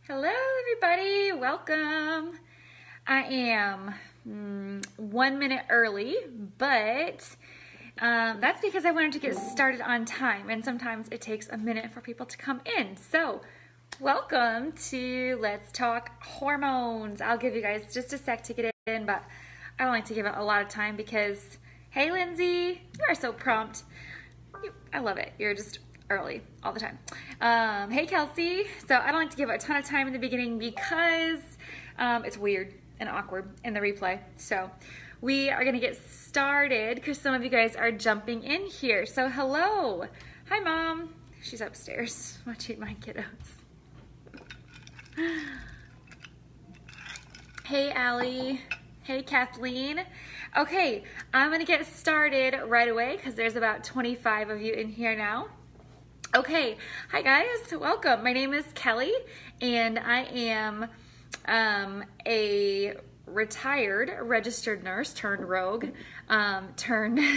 Hello everybody, welcome. I am 1 minute early, but that's because I wanted to get started on time, and sometimes it takes a minute for people to come in. So welcome to Let's Talk Hormones. I'll give you guys just a sec to get in, but I don't like to give it a lot of time because, hey Lindsay, you are so prompt. I love it. You're just early all the time. Hey Kelsey. So I don't like to give a ton of time in the beginning because it's weird and awkward in the replay. So we are gonna get started because some of you guys are jumping in here. So hello. Hi Mom. She's upstairs watching my kiddos. Hey Allie. Hey Kathleen. Okay, I'm gonna get started right away because there's about 25 of you in here now. Okay, hi guys, welcome. My name is Kelly and I am a retired registered nurse turned rogue, turned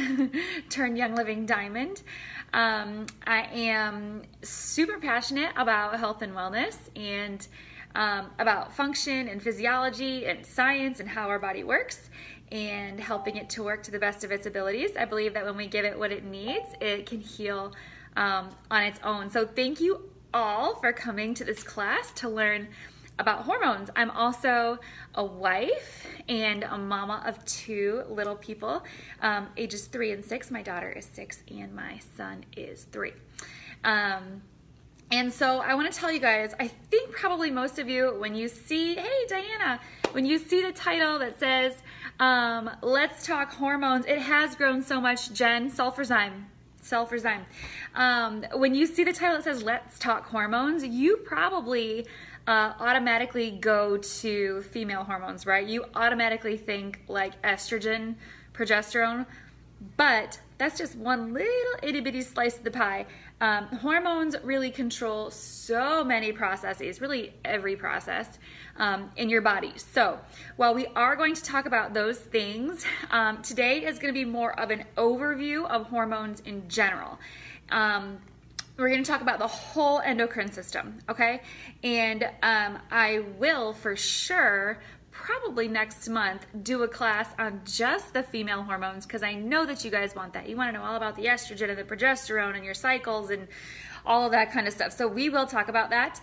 Young Living Diamond. I am super passionate about health and wellness and about function and physiology and science and how our body works and helping it to work to the best of its abilities. I believe that when we give it what it needs, it can heal on its own. So thank you all for coming to this class to learn about hormones. I'm also a wife and a mama of 2 little people, ages 3 and 6. My daughter is 6 and my son is 3. And so I want to tell you guys, I think probably most of you, when you see, hey Diana, when you see the title that says, Let's Talk Hormones, it has grown so much, Jen, Sulfurzyme. When you see the title that says Let's Talk Hormones, you probably automatically go to female hormones, right? You automatically think like estrogen, progesterone, but that's just one little itty bitty slice of the pie. Hormones really control so many processes, really every process in your body. So while we are going to talk about those things, today is going to be more of an overview of hormones in general. We're going to talk about the whole endocrine system, okay? And I will for sure probably next month do a class on just the female hormones because I know that you guys want that. You want to know all about the estrogen and the progesterone and your cycles and all of that kind of stuff. So we will talk about that,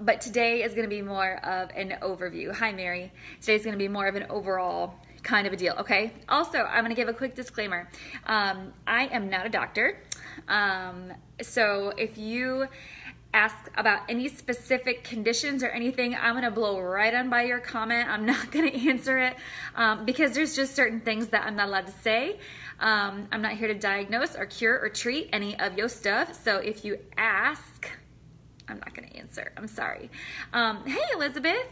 but today is going to be more of an overview. Hi Mary. Today's going to be more of an overall kind of a deal, okay? Also, I'm going to give a quick disclaimer. I am not a doctor, so if you ask about any specific conditions or anything, I'm going to blow right on by your comment. I'm not going to answer it because there's just certain things that I'm not allowed to say. I'm not here to diagnose or cure or treat any of your stuff. So if you ask, I'm not going to answer. I'm sorry. Hey, Elizabeth.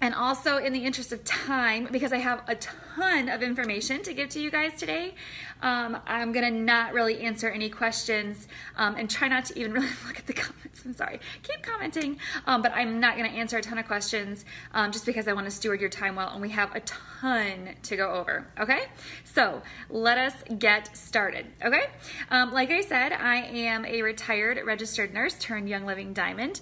And also in the interest of time, because I have a ton of information to give to you guys today, I'm gonna not really answer any questions and try not to even really look at the comments. I'm sorry, keep commenting, but I'm not gonna answer a ton of questions just because I wanna steward your time well, and we have a ton to go over, okay? So let us get started, okay? Like I said, I am a retired registered nurse turned Young Living Diamond.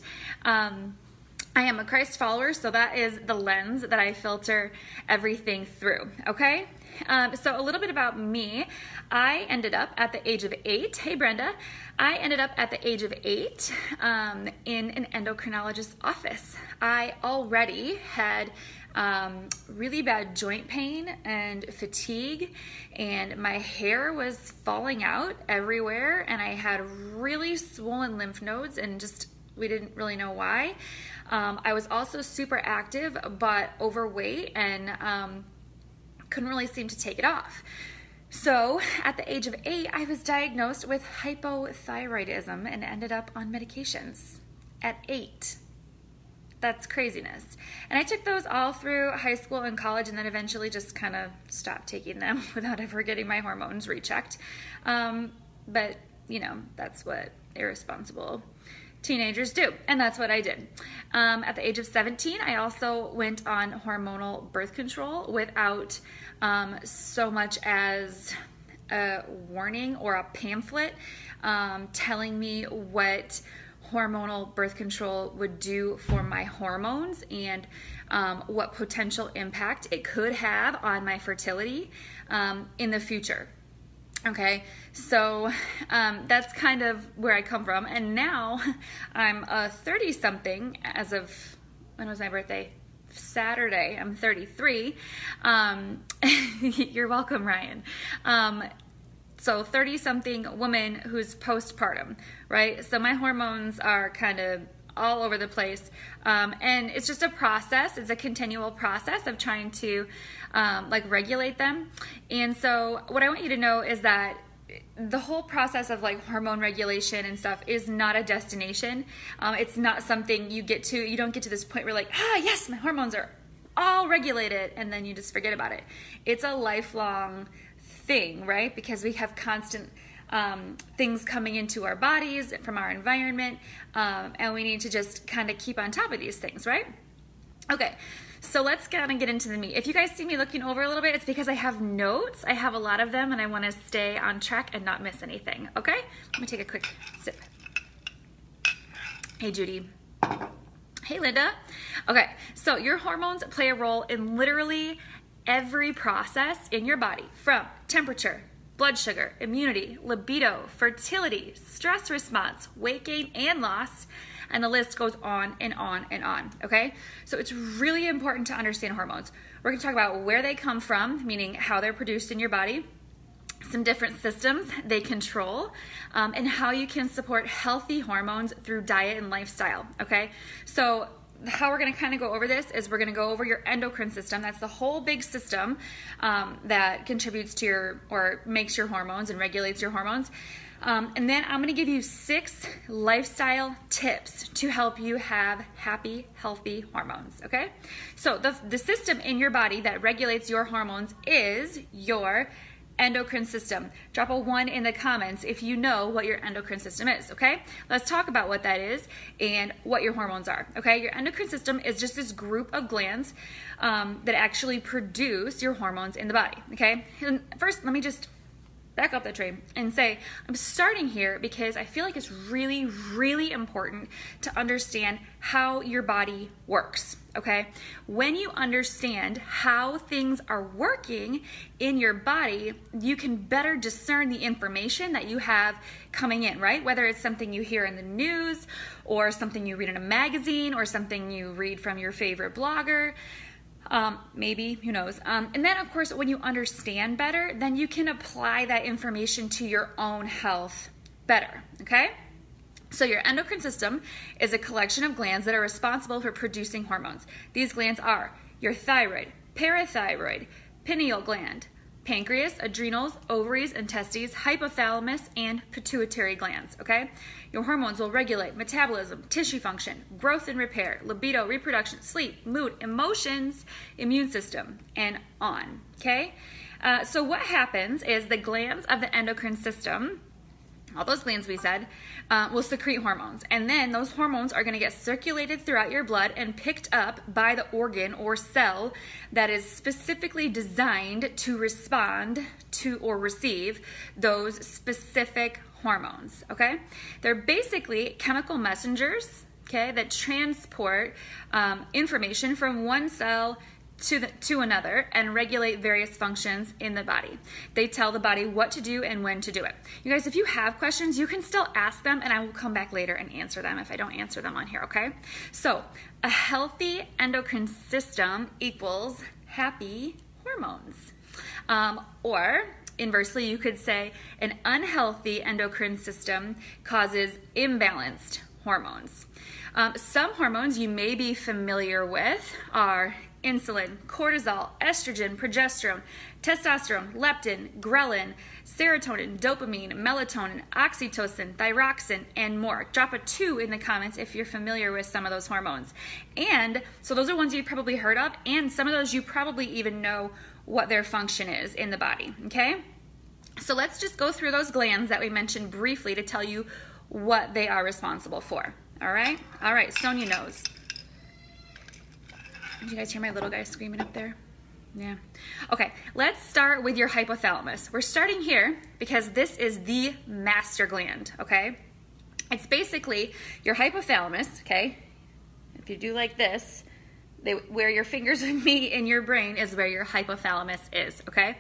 I am a Christ follower, so that is the lens that I filter everything through, okay? So a little bit about me. I ended up at the age of 8, hey Brenda, I ended up at the age of 8 in an endocrinologist's office. I already had really bad joint pain and fatigue, and my hair was falling out everywhere, and I had really swollen lymph nodes, and just we didn't really know why. I was also super active but overweight and couldn't really seem to take it off. So at the age of 8, I was diagnosed with hypothyroidism and ended up on medications at 8. That's craziness. And I took those all through high school and college, and then eventually just kind of stopped taking them without ever getting my hormones rechecked. But you know, that's what irresponsible teenagers do, and that's what I did. At the age of 17, I also went on hormonal birth control without so much as a warning or a pamphlet telling me what hormonal birth control would do for my hormones and what potential impact it could have on my fertility in the future. Okay, so that's kind of where I come from. And now I'm a 30-something as of, when was my birthday? Saturday. I'm 33. You're welcome, Ryan. So 30-something woman who's postpartum, right? So my hormones are kind of all over the place. And it's just a process. It's a continual process of trying to like regulate them. And so what I want you to know is that the whole process of like hormone regulation and stuff is not a destination. It's not something you get to. You don't get to this point where like, yes, my hormones are all regulated, and then you just forget about it. It's a lifelong thing, right? Because we have constant things coming into our bodies from our environment, and we need to just kind of keep on top of these things, right? Okay, so let's kind of get into the meat. If you guys see me looking over a little bit, it's because I have notes. I have a lot of them, and I want to stay on track and not miss anything, okay? Let me take a quick sip. Hey, Judy. Hey, Linda. Okay, so your hormones play a role in literally every process in your body, from temperature, blood sugar, immunity, libido, fertility, stress response, weight gain and loss, and the list goes on and on and on, okay? So it's really important to understand hormones. We're gonna talk about where they come from, meaning how they're produced in your body, some different systems they control, and how you can support healthy hormones through diet and lifestyle, okay? So how we're going to kind of go over this is we're going to go over your endocrine system. That's the whole big system that contributes to your, or makes your hormones and regulates your hormones. And then I'm going to give you 6 lifestyle tips to help you have happy, healthy hormones, okay? So the system in your body that regulates your hormones is your endocrine system. Drop a 1 in the comments if you know what your endocrine system is, okay? Let's talk about what that is and what your hormones are, okay? Your endocrine system is just this group of glands that actually produce your hormones in the body, okay? And first, let me just back up the train and say, I'm starting here because I feel like it's really, really important to understand how your body works, okay? When you understand how things are working in your body, you can better discern the information that you have coming in, right? Whether it's something you hear in the news or something you read in a magazine or something you read from your favorite blogger, maybe, who knows. And then of course, when you understand better, then you can apply that information to your own health better, okay? So your endocrine system is a collection of glands that are responsible for producing hormones. These glands are your thyroid, parathyroid, pineal gland, pancreas, adrenals, ovaries and testes, hypothalamus, and pituitary glands, okay? Your hormones will regulate metabolism, tissue function, growth and repair, libido, reproduction, sleep, mood, emotions, immune system, and on, okay? So what happens is the glands of the endocrine system, all those glands we said, will secrete hormones. And then those hormones are going to get circulated throughout your blood and picked up by the organ or cell that is specifically designed to respond to or receive those specific hormones, okay? They're basically chemical messengers, okay, that transport information from one cell to another and regulate various functions in the body. They tell the body what to do and when to do it. You guys, if you have questions, you can still ask them and I will come back later and answer them if I don't answer them on here, okay? So a healthy endocrine system equals happy hormones. Or inversely, you could say an unhealthy endocrine system causes imbalanced hormones. Some hormones you may be familiar with are insulin, cortisol, estrogen, progesterone, testosterone, leptin, ghrelin, serotonin, dopamine, melatonin, oxytocin, thyroxine, and more. Drop a 2 in the comments if you're familiar with some of those hormones. And so those are ones you've probably heard of, and some of those you probably even know what their function is in the body, okay? So let's just go through those glands that we mentioned briefly to tell you what they are responsible for, all right? All right, Sonia knows. Did you guys hear my little guy screaming up there? Yeah. Okay, let's start with your hypothalamus. We're starting here because this is the master gland, okay? It's basically your hypothalamus, okay? If you do like this, where your fingers would meet in your brain is where your hypothalamus is, okay?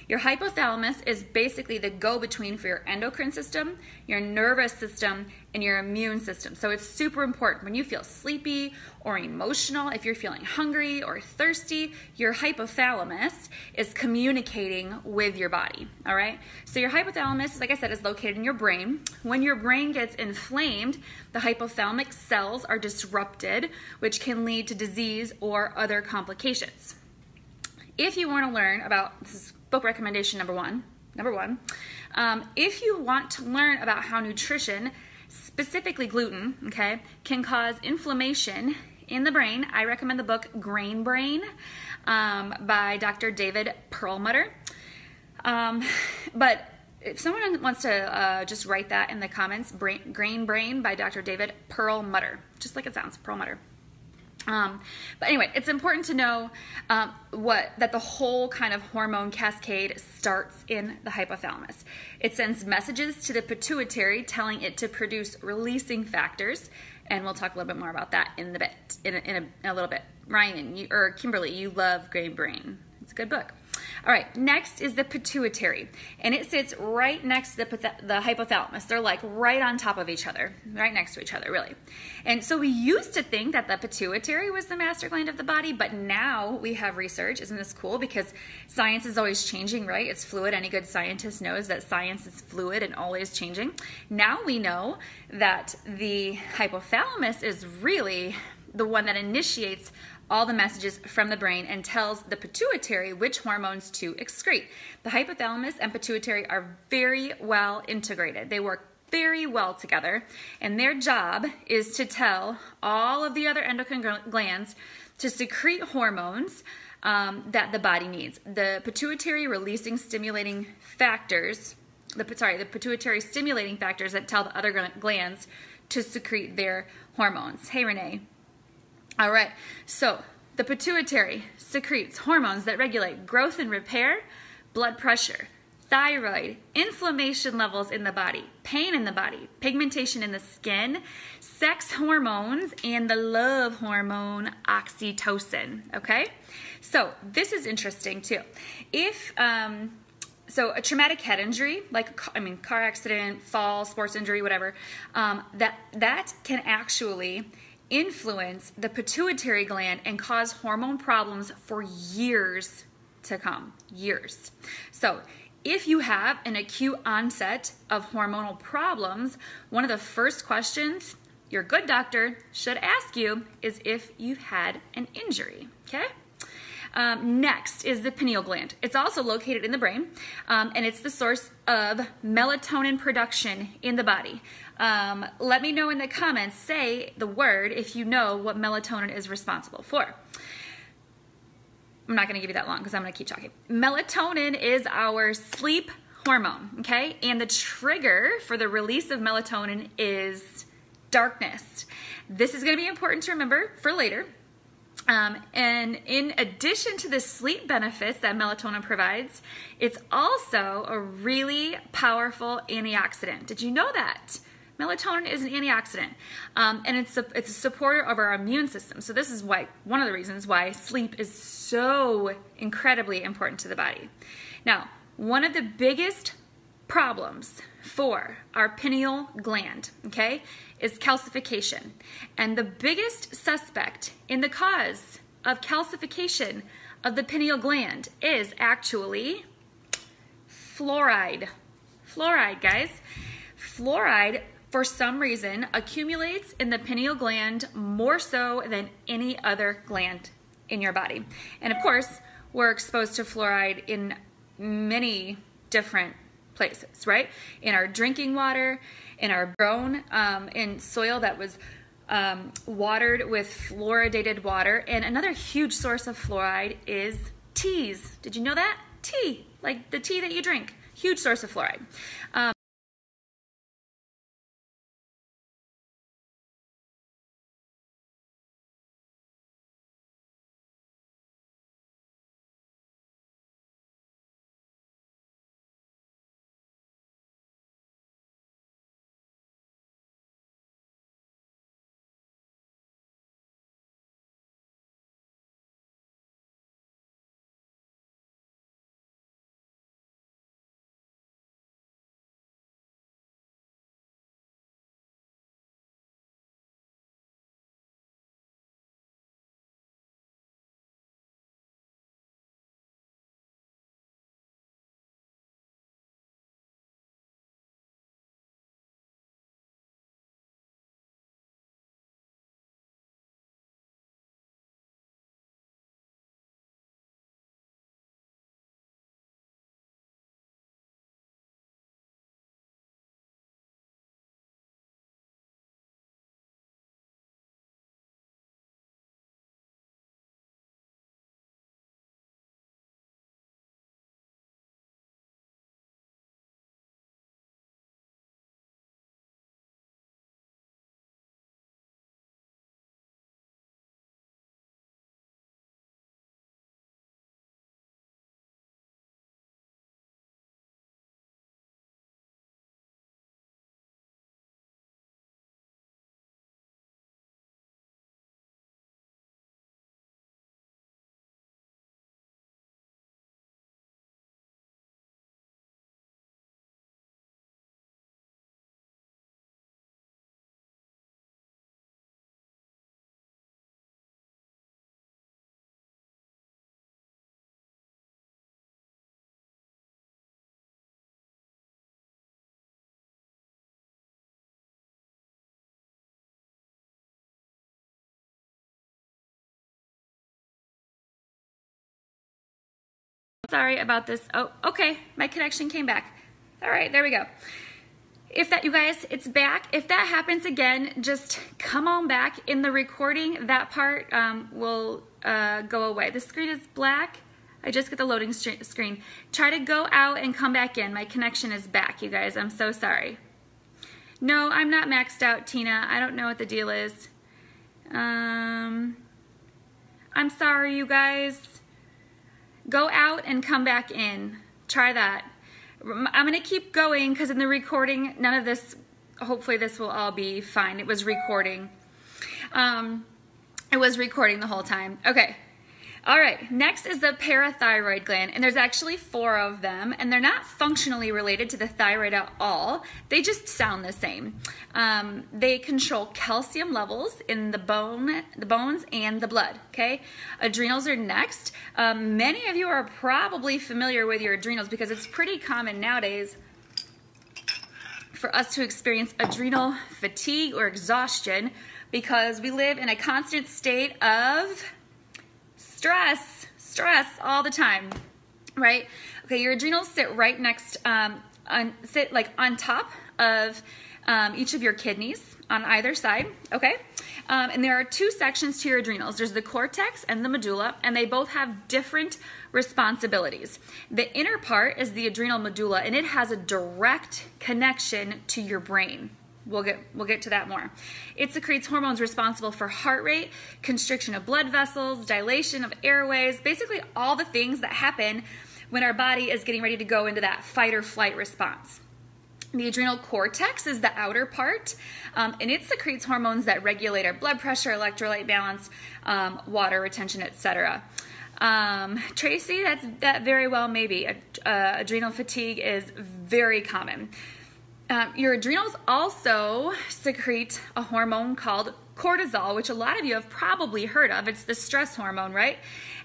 Your hypothalamus is basically the go-between for your endocrine system, your nervous system, and your immune system. So it's super important when you feel sleepy or emotional, if you're feeling hungry or thirsty, your hypothalamus is communicating with your body, all right? So your hypothalamus, like I said, is located in your brain. When your brain gets inflamed, the hypothalamic cells are disrupted, which can lead to disease or other complications. If you want to learn about, this is book recommendation number one, if you want to learn about how nutrition, specifically gluten, okay, can cause inflammation in the brain, I recommend the book Grain Brain by Dr. David Perlmutter. But if someone wants to just write that in the comments, Grain Brain by Dr. David Perlmutter, just like it sounds, Perlmutter. But anyway, it's important to know that the whole kind of hormone cascade starts in the hypothalamus. It sends messages to the pituitary telling it to produce releasing factors, and we'll talk a little bit more about that in a little bit. Ryan, or Kimberly, you love Grain Brain. It's a good book. All right, next is the pituitary, and it sits right next to the hypothalamus. They're like right on top of each other, right next to each other, really. And so we used to think that the pituitary was the master gland of the body, but now we have research. Isn't this cool? Because science is always changing, right? It's fluid. Any good scientist knows that science is fluid and always changing. Now we know that the hypothalamus is really the one that initiates all the messages from the brain and tells the pituitary which hormones to excrete. The hypothalamus and pituitary are very well integrated. They work very well together, and their job is to tell all of the other endocrine glands to secrete hormones that the body needs. The pituitary releasing stimulating factors, the pituitary stimulating factors that tell the other glands to secrete their hormones. Hey, Renee. All right, so the pituitary secretes hormones that regulate growth and repair, blood pressure, thyroid, inflammation levels in the body, pain in the body, pigmentation in the skin, sex hormones, and the love hormone oxytocin, okay? So this is interesting too. If, so a traumatic head injury, like, car accident, fall, sports injury, whatever, that can actually influence the pituitary gland and cause hormone problems for years to come, years. So if you have an acute onset of hormonal problems, one of the first questions your good doctor should ask you is if you've had an injury, okay? Next is the pineal gland. It's also located in the brain, and it's the source of melatonin production in the body. Let me know in the comments, say the word if you know what melatonin is responsible for. I'm not going to give you that long because I'm going to keep talking. Melatonin is our sleep hormone, okay? And the trigger for the release of melatonin is darkness. This is going to be important to remember for later. And in addition to the sleep benefits that melatonin provides, it's also a really powerful antioxidant. Did you know that? Melatonin is an antioxidant, and it's a supporter of our immune system. So this is one of the reasons why sleep is so incredibly important to the body. Now, one of the biggest problems for our pineal gland, okay, is calcification. And the biggest suspect in the cause of calcification of the pineal gland is actually fluoride. Fluoride, guys. Fluoride, for some reason, accumulates in the pineal gland more so than any other gland in your body. And of course, we're exposed to fluoride in many different places, right? In our drinking water, in our grown, in soil that was watered with fluoridated water. And another huge source of fluoride is teas. Did you know that? Tea, like the tea that you drink, huge source of fluoride. sorry about this. Oh, okay, my connection came back. All right, there we go. If that, you guys, it's back. If that happens again, just come on back. In the recording, that part will go away. The screen is black. I just get the loading screen. Try to go out and come back in. My connection is back, you guys. I'm so sorry. No, I'm not maxed out, Tina. I don't know what the deal is. I'm sorry, you guys. Go out and come back in. Try that. I'm going to keep going because in the recording, none of this, hopefully this will all be fine. It was recording. It was recording the whole time. Okay. All right. Next is the parathyroid gland, and there's actually 4 of them, and they're not functionally related to the thyroid at all. They just sound the same. They control calcium levels in the bones and the blood. Okay. Adrenals are next. Many of you are probably familiar with your adrenals because it's pretty common nowadays for us to experience adrenal fatigue or exhaustion because we live in a constant state of stress all the time, right? Okay, your adrenals sit right next, sit like on top of each of your kidneys on either side, okay? And there are 2 sections to your adrenals. There's the cortex and the medulla, and they both have different responsibilities. The inner part is the adrenal medulla, and it has a direct connection to your brain. We'll get to that more. It secretes hormones responsible for heart rate, constriction of blood vessels, dilation of airways, basically all the things that happen when our body is getting ready to go into that fight or flight response. The adrenal cortex is the outer part, and it secretes hormones that regulate our blood pressure, electrolyte balance, water retention, etc. Tracy, that very well may be. Adrenal fatigue is very common. Your adrenals also secrete a hormone called cortisol, which a lot of you have probably heard of. It's the stress hormone, right?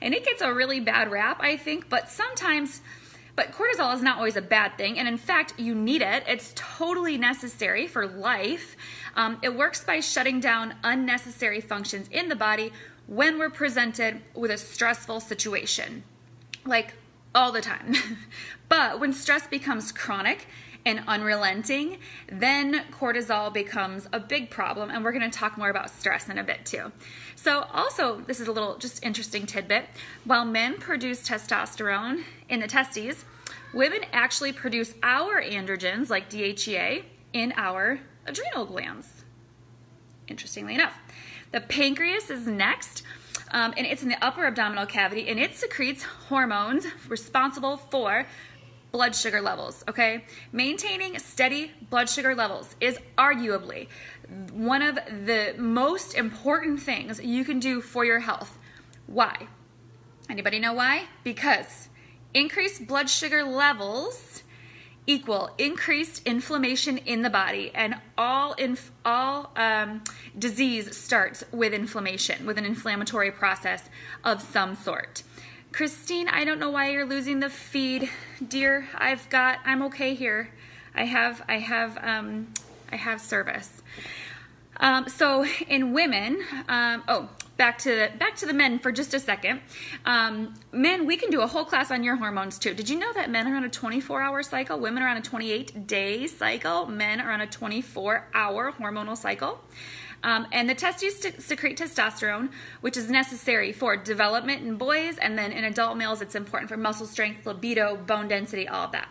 And it gets a really bad rap, I think, but cortisol is not always a bad thing. And in fact, you need it. It's totally necessary for life. It works by shutting down unnecessary functions in the body when we're presented with a stressful situation, like all the time. But when stress becomes chronic and unrelenting, then cortisol becomes a big problem, and we're going to talk more about stress in a bit too. So also, this is a little just interesting tidbit. While men produce testosterone in the testes, women actually produce our androgens, like DHEA, in our adrenal glands. Interestingly enough. The pancreas is next, and it's in the upper abdominal cavity, and it secretes hormones responsible for blood sugar levels, okay? Maintaining steady blood sugar levels is arguably one of the most important things you can do for your health. Why? Anybody know why? Because increased blood sugar levels equal increased inflammation in the body, and all disease starts with inflammation, with an inflammatory process of some sort. Christine, I don't know why you're losing the feed, dear. I'm okay here. I have service. So in women, back to the men for just a second. Men, we can do a whole class on your hormones too. Did you know that men are on a 24-hour cycle? Women are on a 28-day cycle. Men are on a 24-hour hormonal cycle. And the testes secrete testosterone, which is necessary for development in boys, and then in adult males, it's important for muscle strength, libido, bone density, all of that.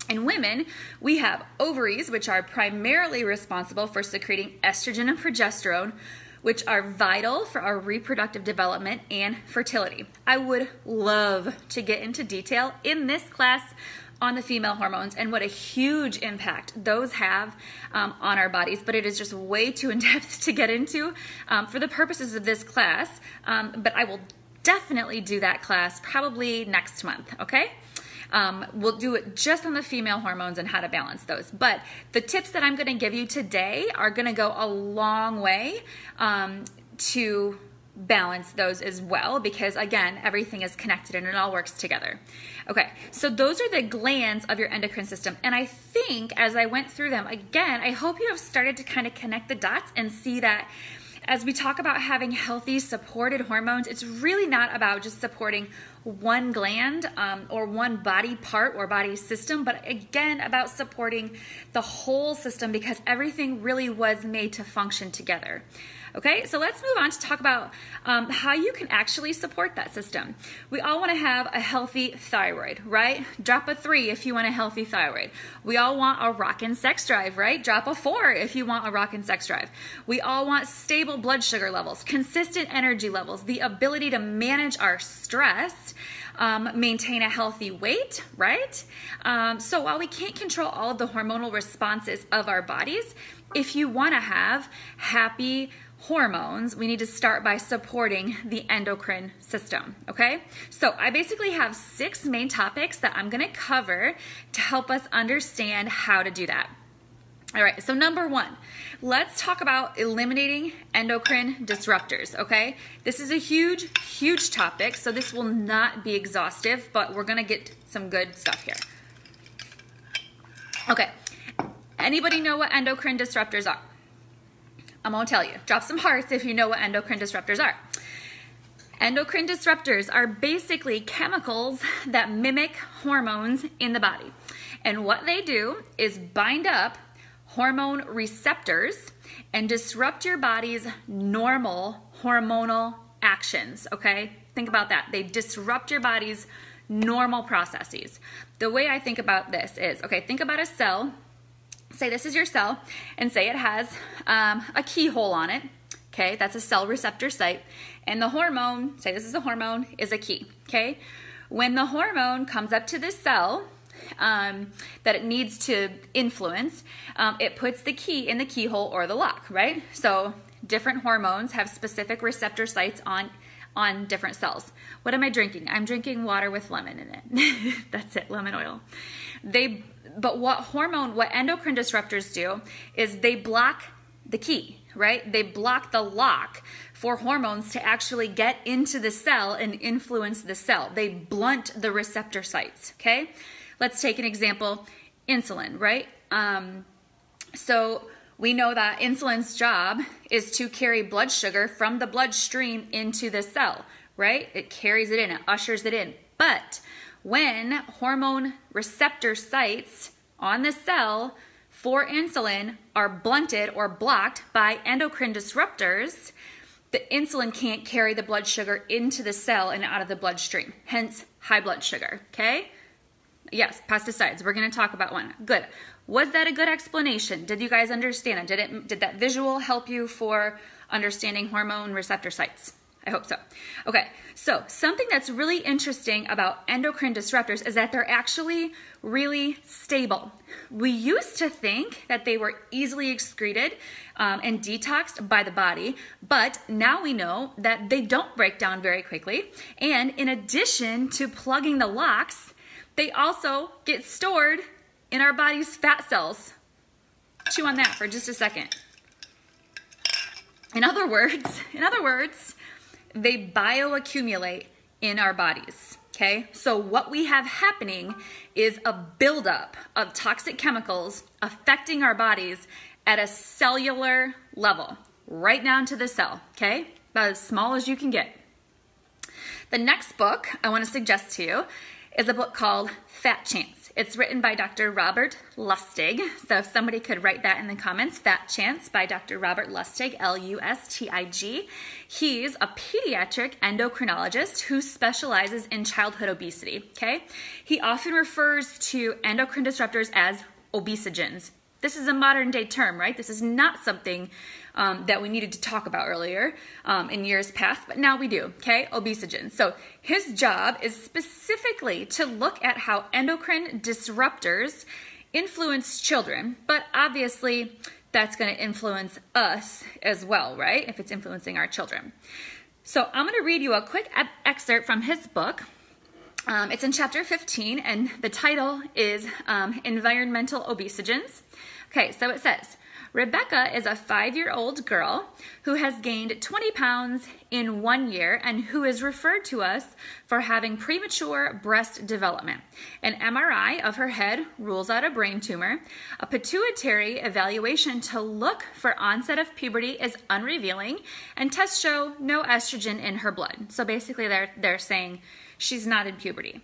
In women, we have ovaries, which are primarily responsible for secreting estrogen and progesterone, which are vital for our reproductive development and fertility. I would love to get into detail in this class on the female hormones and what a huge impact those have on our bodies, but it is just way too in-depth to get into for the purposes of this class, but I will definitely do that class probably next month, okay? We'll do it just on the female hormones and how to balance those. But the tips that I'm going to give you today are going to go a long way to balance those as well, because again, everything is connected and it all works together. Okay, so those are the glands of your endocrine system. And I think as I went through them, again, I hope you have started to kind of connect the dots and see that as we talk about having healthy supported hormones, it's really not about just supporting one gland or one body part or body system, but again, about supporting the whole system, because everything really was made to function together. Okay, so let's move on to talk about how you can actually support that system. We all want to have a healthy thyroid, right? Drop a 3 if you want a healthy thyroid. We all want a rockin' sex drive, right? Drop a 4 if you want a rockin' sex drive. We all want stable blood sugar levels, consistent energy levels, the ability to manage our stress, maintain a healthy weight, right? So while we can't control all of the hormonal responses of our bodies, if you want to have happy hormones, we need to start by supporting the endocrine system, okay? So I basically have 6 main topics that I'm going to cover to help us understand how to do that. All right, so number 1, let's talk about eliminating endocrine disruptors, okay? This is a huge, huge topic, so this will not be exhaustive, but we're going to get some good stuff here. Okay, anybody know what endocrine disruptors are? I'm going to tell you. Drop some hearts if you know what endocrine disruptors are. Endocrine disruptors are basically chemicals that mimic hormones in the body. And what they do is bind up hormone receptors and disrupt your body's normal hormonal actions, okay? Think about that. They disrupt your body's normal processes. The way I think about this is, okay, think about a cell. Say this is your cell, and say it has a keyhole on it, okay? That's a cell receptor site. And the hormone, say this is a hormone, is a key, okay? When the hormone comes up to this cell that it needs to influence, it puts the key in the keyhole or the lock, right? So different hormones have specific receptor sites on different cells. What am I drinking? I'm drinking water with lemon in it. That's it, lemon oil. But what endocrine disruptors do is they block the key, right? They block the lock for hormones to actually get into the cell and influence the cell. They blunt the receptor sites, okay? Let's take an example, insulin, right? So we know that insulin's job is to carry blood sugar from the bloodstream into the cell, right? It carries it in, it ushers it in. But when hormone receptor sites on the cell for insulin are blunted or blocked by endocrine disruptors, the insulin can't carry the blood sugar into the cell and out of the bloodstream, hence high blood sugar, okay? Yes, pesticides, we're gonna talk about one. Good. Was that a good explanation? Did you guys understand it? Did that visual help you for understanding hormone receptor sites? I hope so. Okay, so something that's really interesting about endocrine disruptors is that they're actually really stable. We used to think that they were easily excreted and detoxed by the body, but now we know that they don't break down very quickly. And in addition to plugging the locks, they also get stored in our body's fat cells. Chew on that for just a second. In other words, they bioaccumulate in our bodies, okay? So what we have happening is a buildup of toxic chemicals affecting our bodies at a cellular level, right down to the cell, okay? About as small as you can get. The next book I want to suggest to you is a book called Fat Chance. It's written by Dr. Robert Lustig. So if somebody could write that in the comments, Fat Chance by Dr. Robert Lustig, Lustig. He's a pediatric endocrinologist who specializes in childhood obesity, okay? He often refers to endocrine disruptors as obesogens. This is a modern day term, right? This is not something that we needed to talk about earlier in years past, but now we do, okay? Obesogens. So his job is specifically to look at how endocrine disruptors influence children, but obviously that's going to influence us as well, right? If it's influencing our children. So I'm going to read you a quick excerpt from his book. It's in chapter 15, and the title is Environmental Obesogens. Okay, so it says, Rebecca is a 5-year-old girl who has gained 20 pounds in 1 year and who is referred to us for having premature breast development. An MRI of her head rules out a brain tumor. A pituitary evaluation to look for onset of puberty is unrevealing, and tests show no estrogen in her blood. So basically they're saying she's not in puberty.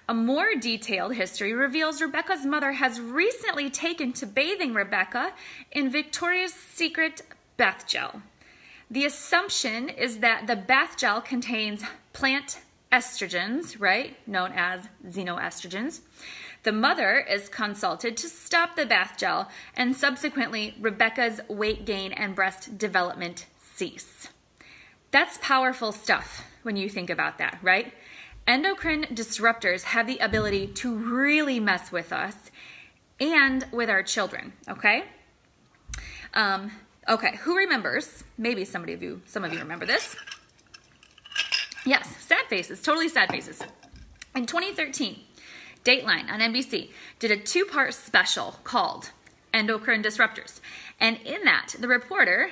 A more detailed history reveals Rebecca's mother has recently taken to bathing Rebecca in Victoria's Secret bath gel. The assumption is that the bath gel contains plant estrogens, right, known as xenoestrogens. The mother is consulted to stop the bath gel, and subsequently Rebecca's weight gain and breast development cease. That's powerful stuff when you think about that, right? Endocrine disruptors have the ability to really mess with us and with our children, okay? Okay, who remembers? Maybe some of you remember this. Yes, sad faces, totally sad faces. In 2013, Dateline on NBC did a 2-part special called Endocrine Disruptors. And in that, the reporter,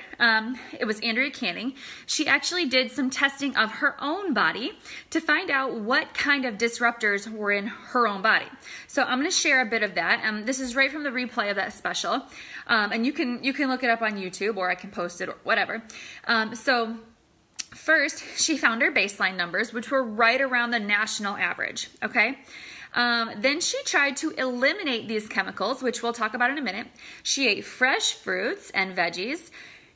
it was Andrea Canning, she actually did some testing of her own body to find out what kind of disruptors were in her own body. So I'm going to share a bit of that. This is right from the replay of that special. And you can look it up on YouTube, or I can post it, or whatever. So first, she found her baseline numbers, which were right around the national average, okay? Then she tried to eliminate these chemicals, which we'll talk about in a minute. She ate fresh fruits and veggies,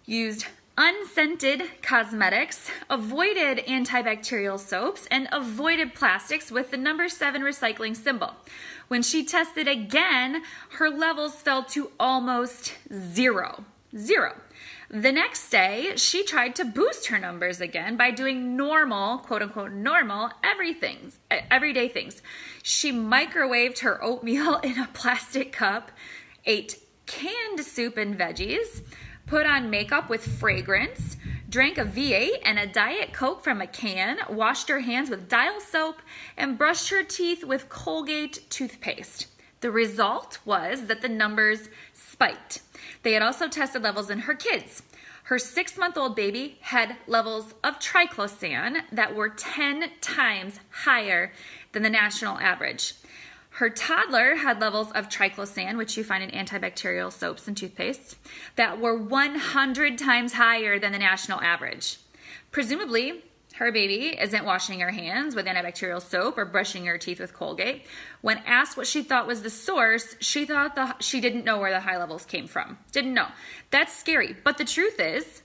used unscented cosmetics, avoided antibacterial soaps, and avoided plastics with the number 7 recycling symbol. When she tested again, her levels fell to almost zero. The next day, she tried to boost her numbers again by doing normal, quote unquote, normal everyday things. She microwaved her oatmeal in a plastic cup, ate canned soup and veggies, put on makeup with fragrance, drank a V8 and a Diet Coke from a can, washed her hands with Dial soap, and brushed her teeth with Colgate toothpaste. The result was that the numbers spiked. They had also tested levels in her kids. Her 6-month-old baby had levels of triclosan that were 10 times higher than the national average. Her toddler had levels of triclosan, which you find in antibacterial soaps and toothpastes, that were 100 times higher than the national average. Presumably, her baby isn't washing her hands with antibacterial soap or brushing her teeth with Colgate. When asked what she thought was the source, she didn't know where the high levels came from. Didn't know. That's scary. But the truth is,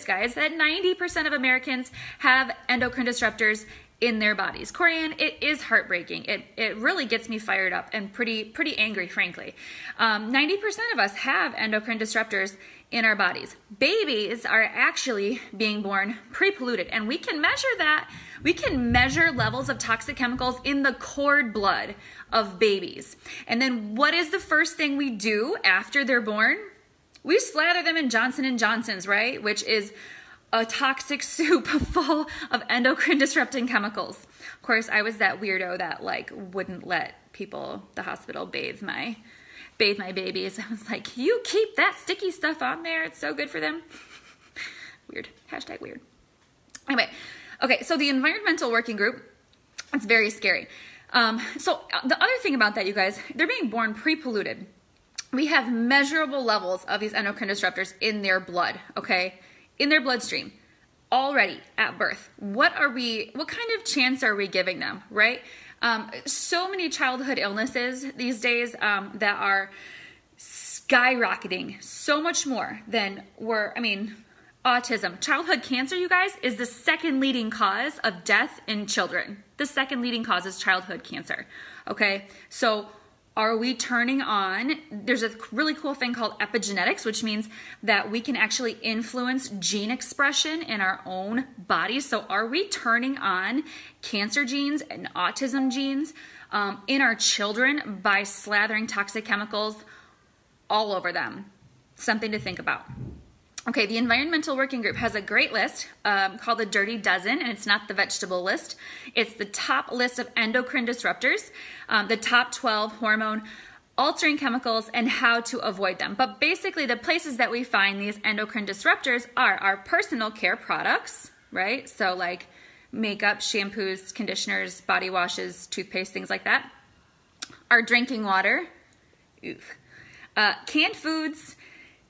guys, that 90% of Americans have endocrine disruptors in their bodies. Corianne, it is heartbreaking. It really gets me fired up and pretty angry, frankly. 90% of us have endocrine disruptors in our bodies. Babies are actually being born pre-polluted, and we can measure that. We can measure levels of toxic chemicals in the cord blood of babies. And then what is the first thing we do after they're born? We slather them in Johnson & Johnson's, right? Which is a toxic soup full of endocrine disrupting chemicals. Of course, I was that weirdo that wouldn't let the hospital bathe my babies. I was like, you keep that sticky stuff on there. It's so good for them. Weird. Hashtag weird. Anyway, okay, so the environmental working group, it's very scary. So the other thing about that, you guys, they're being born pre-polluted. We have measurable levels of these endocrine disruptors in their blood, okay? In their bloodstream already at birth. What kind of chance are we giving them, right? So many childhood illnesses these days that are skyrocketing so much more than autism. Childhood cancer, you guys, is the second leading cause of death in children. The second leading cause is childhood cancer, okay? So are we turning on, there's a really cool thing called epigenetics, which means that we can actually influence gene expression in our own bodies. So are we turning on cancer genes and autism genes in our children by slathering toxic chemicals all over them? Something to think about. Okay, the Environmental Working Group has a great list called the Dirty Dozen, and it's not the vegetable list. It's the top list of endocrine disruptors, the top 12 hormone altering chemicals, and how to avoid them. But basically, the places that we find these endocrine disruptors are our personal care products, right? So like makeup, shampoos, conditioners, body washes, toothpaste, things like that. Our drinking water, canned foods,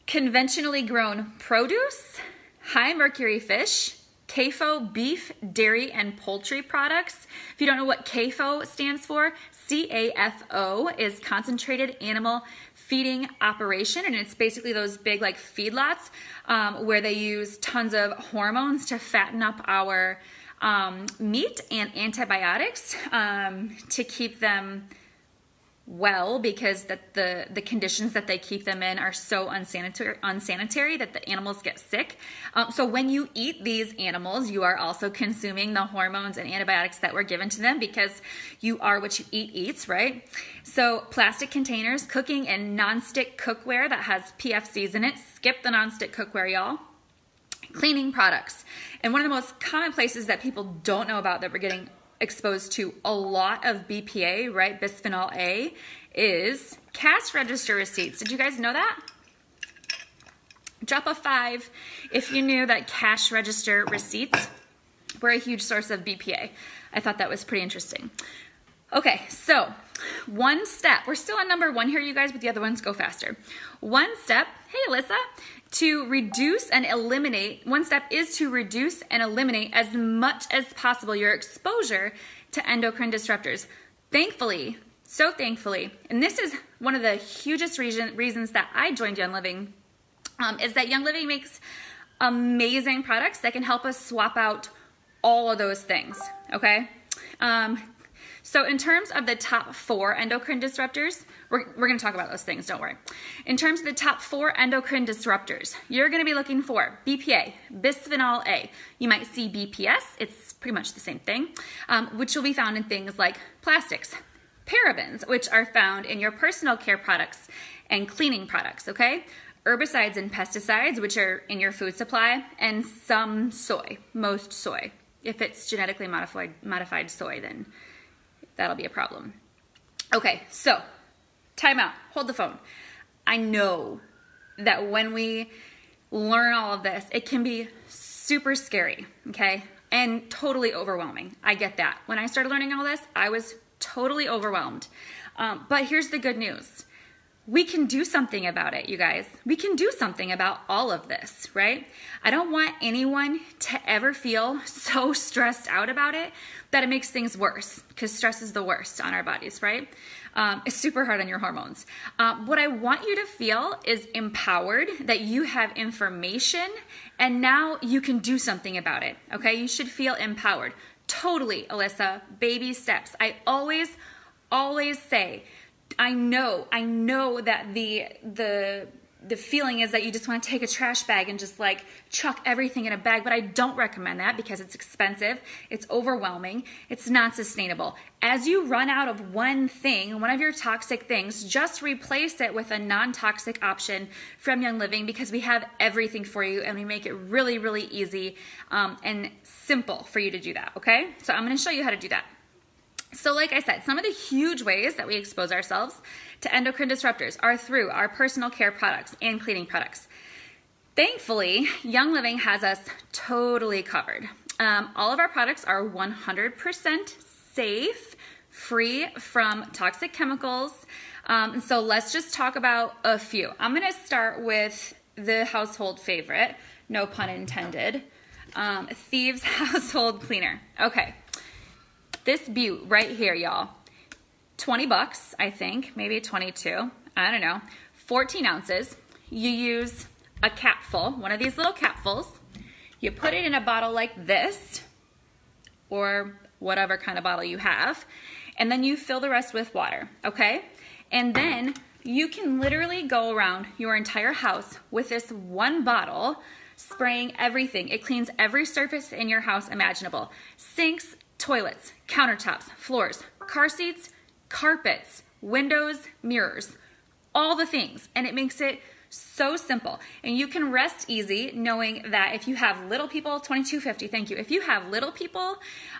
conventionally grown produce, high mercury fish, CAFO beef, dairy, and poultry products. If you don't know what CAFO stands for, CAFO is concentrated animal feeding operation, and it's basically those big like feedlots where they use tons of hormones to fatten up our meat and antibiotics to keep them well, because the conditions that they keep them in are so unsanitary that the animals get sick. So when you eat these animals, you are also consuming the hormones and antibiotics that were given to them, because you are what you eat eats, right? So plastic containers, cooking and nonstick cookware that has PFCs in it. Skip the nonstick cookware, y'all. Cleaning products. And one of the most common places that people don't know about that we're getting exposed to a lot of BPA, right, bisphenol A, is cash register receipts. Did you guys know that? Drop a 5 if you knew that cash register receipts were a huge source of BPA. I thought that was pretty interesting. Okay, so one step. We're still on number 1 here, you guys, but the other ones go faster. One step, hey Alyssa, to reduce and eliminate, one step is to reduce and eliminate as much as possible your exposure to endocrine disruptors. Thankfully, so thankfully, and this is one of the hugest reasons that I joined Young Living, is that Young Living makes amazing products that can help us swap out all of those things, okay? So in terms of the top 4 endocrine disruptors, we're going to talk about those things, don't worry. In terms of the top 4 endocrine disruptors, you're going to be looking for BPA, bisphenol A. You might see BPS, it's pretty much the same thing, which will be found in things like plastics, parabens, which are found in your personal care products and cleaning products, okay? Herbicides and pesticides, which are in your food supply, and some soy, most soy. If it's genetically modified soy, then that'll be a problem. Okay, so time out, hold the phone. I know that when we learn all of this, it can be super scary, okay? And totally overwhelming. I get that. When I started learning all this, I was totally overwhelmed. But here's the good news. We can do something about it, you guys. We can do something about all of this, right? I don't want anyone to ever feel so stressed out about it that it makes things worse, because stress is the worst on our bodies, right? It's super hard on your hormones. What I want you to feel is empowered, that you have information and now you can do something about it, okay? You should feel empowered. Totally, Alyssa, baby steps. I always say, I know that the feeling is that you just want to take a trash bag and just like chuck everything in a bag, but I don't recommend that because it's expensive, it's overwhelming, it's not sustainable. As you run out of one thing, one of your toxic things, just replace it with a non-toxic option from Young Living, because we have everything for you and we make it really, really easy and simple for you to do that, okay? So I'm going to show you how to do that. So like I said, some of the huge ways that we expose ourselves to endocrine disruptors are through our personal care products and cleaning products. Thankfully, Young Living has us totally covered. All of our products are 100% safe, free from toxic chemicals. So let's just talk about a few. I'm going to start with the household favorite, no pun intended, Thieves Household Cleaner. Okay. This beaut right here, y'all, 20 bucks, I think, maybe 22, I don't know, 14 ounces. You use a capful, one of these little capfuls. You put it in a bottle like this, or whatever kind of bottle you have, and then you fill the rest with water, okay? And then you can literally go around your entire house with this one bottle, spraying everything. It cleans every surface in your house imaginable. Sinks, toilets, countertops, floors, car seats, carpets, windows, mirrors, all the things. And it makes it So simple. And you can rest easy knowing that if you have little people, $22.50, thank you. If you have little people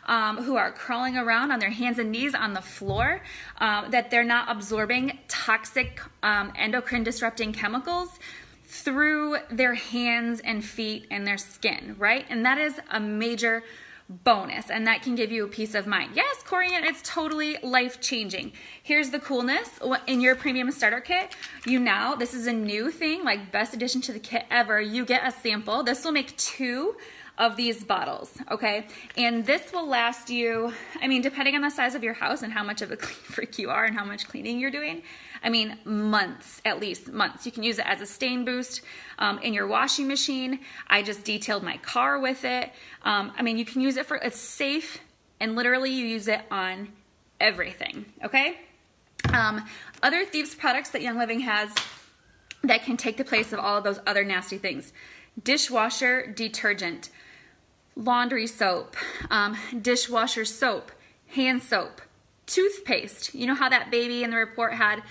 who are crawling around on their hands and knees on the floor, that they're not absorbing toxic endocrine disrupting chemicals through their hands and feet and their skin, right? And that is a major bonus, and that can give you a peace of mind. Yes, Corian, it's totally life-changing. Here's the coolness. In your premium starter kit, this is a new thing, like best addition to the kit ever, you get a sample. This will make 2 of these bottles, okay? And this will last you, I mean, depending on the size of your house and how much of a clean freak you are and how much cleaning you're doing, I mean, months, at least months. You can use it as a stain boost in your washing machine. I just detailed my car with it. I mean, you can use it it's safe, and literally you use it on everything, okay? Other Thieves products that Young Living has that can take the place of all of those other nasty things. Dishwasher detergent, laundry soap, dishwasher soap, hand soap, toothpaste. You know how that baby in the report had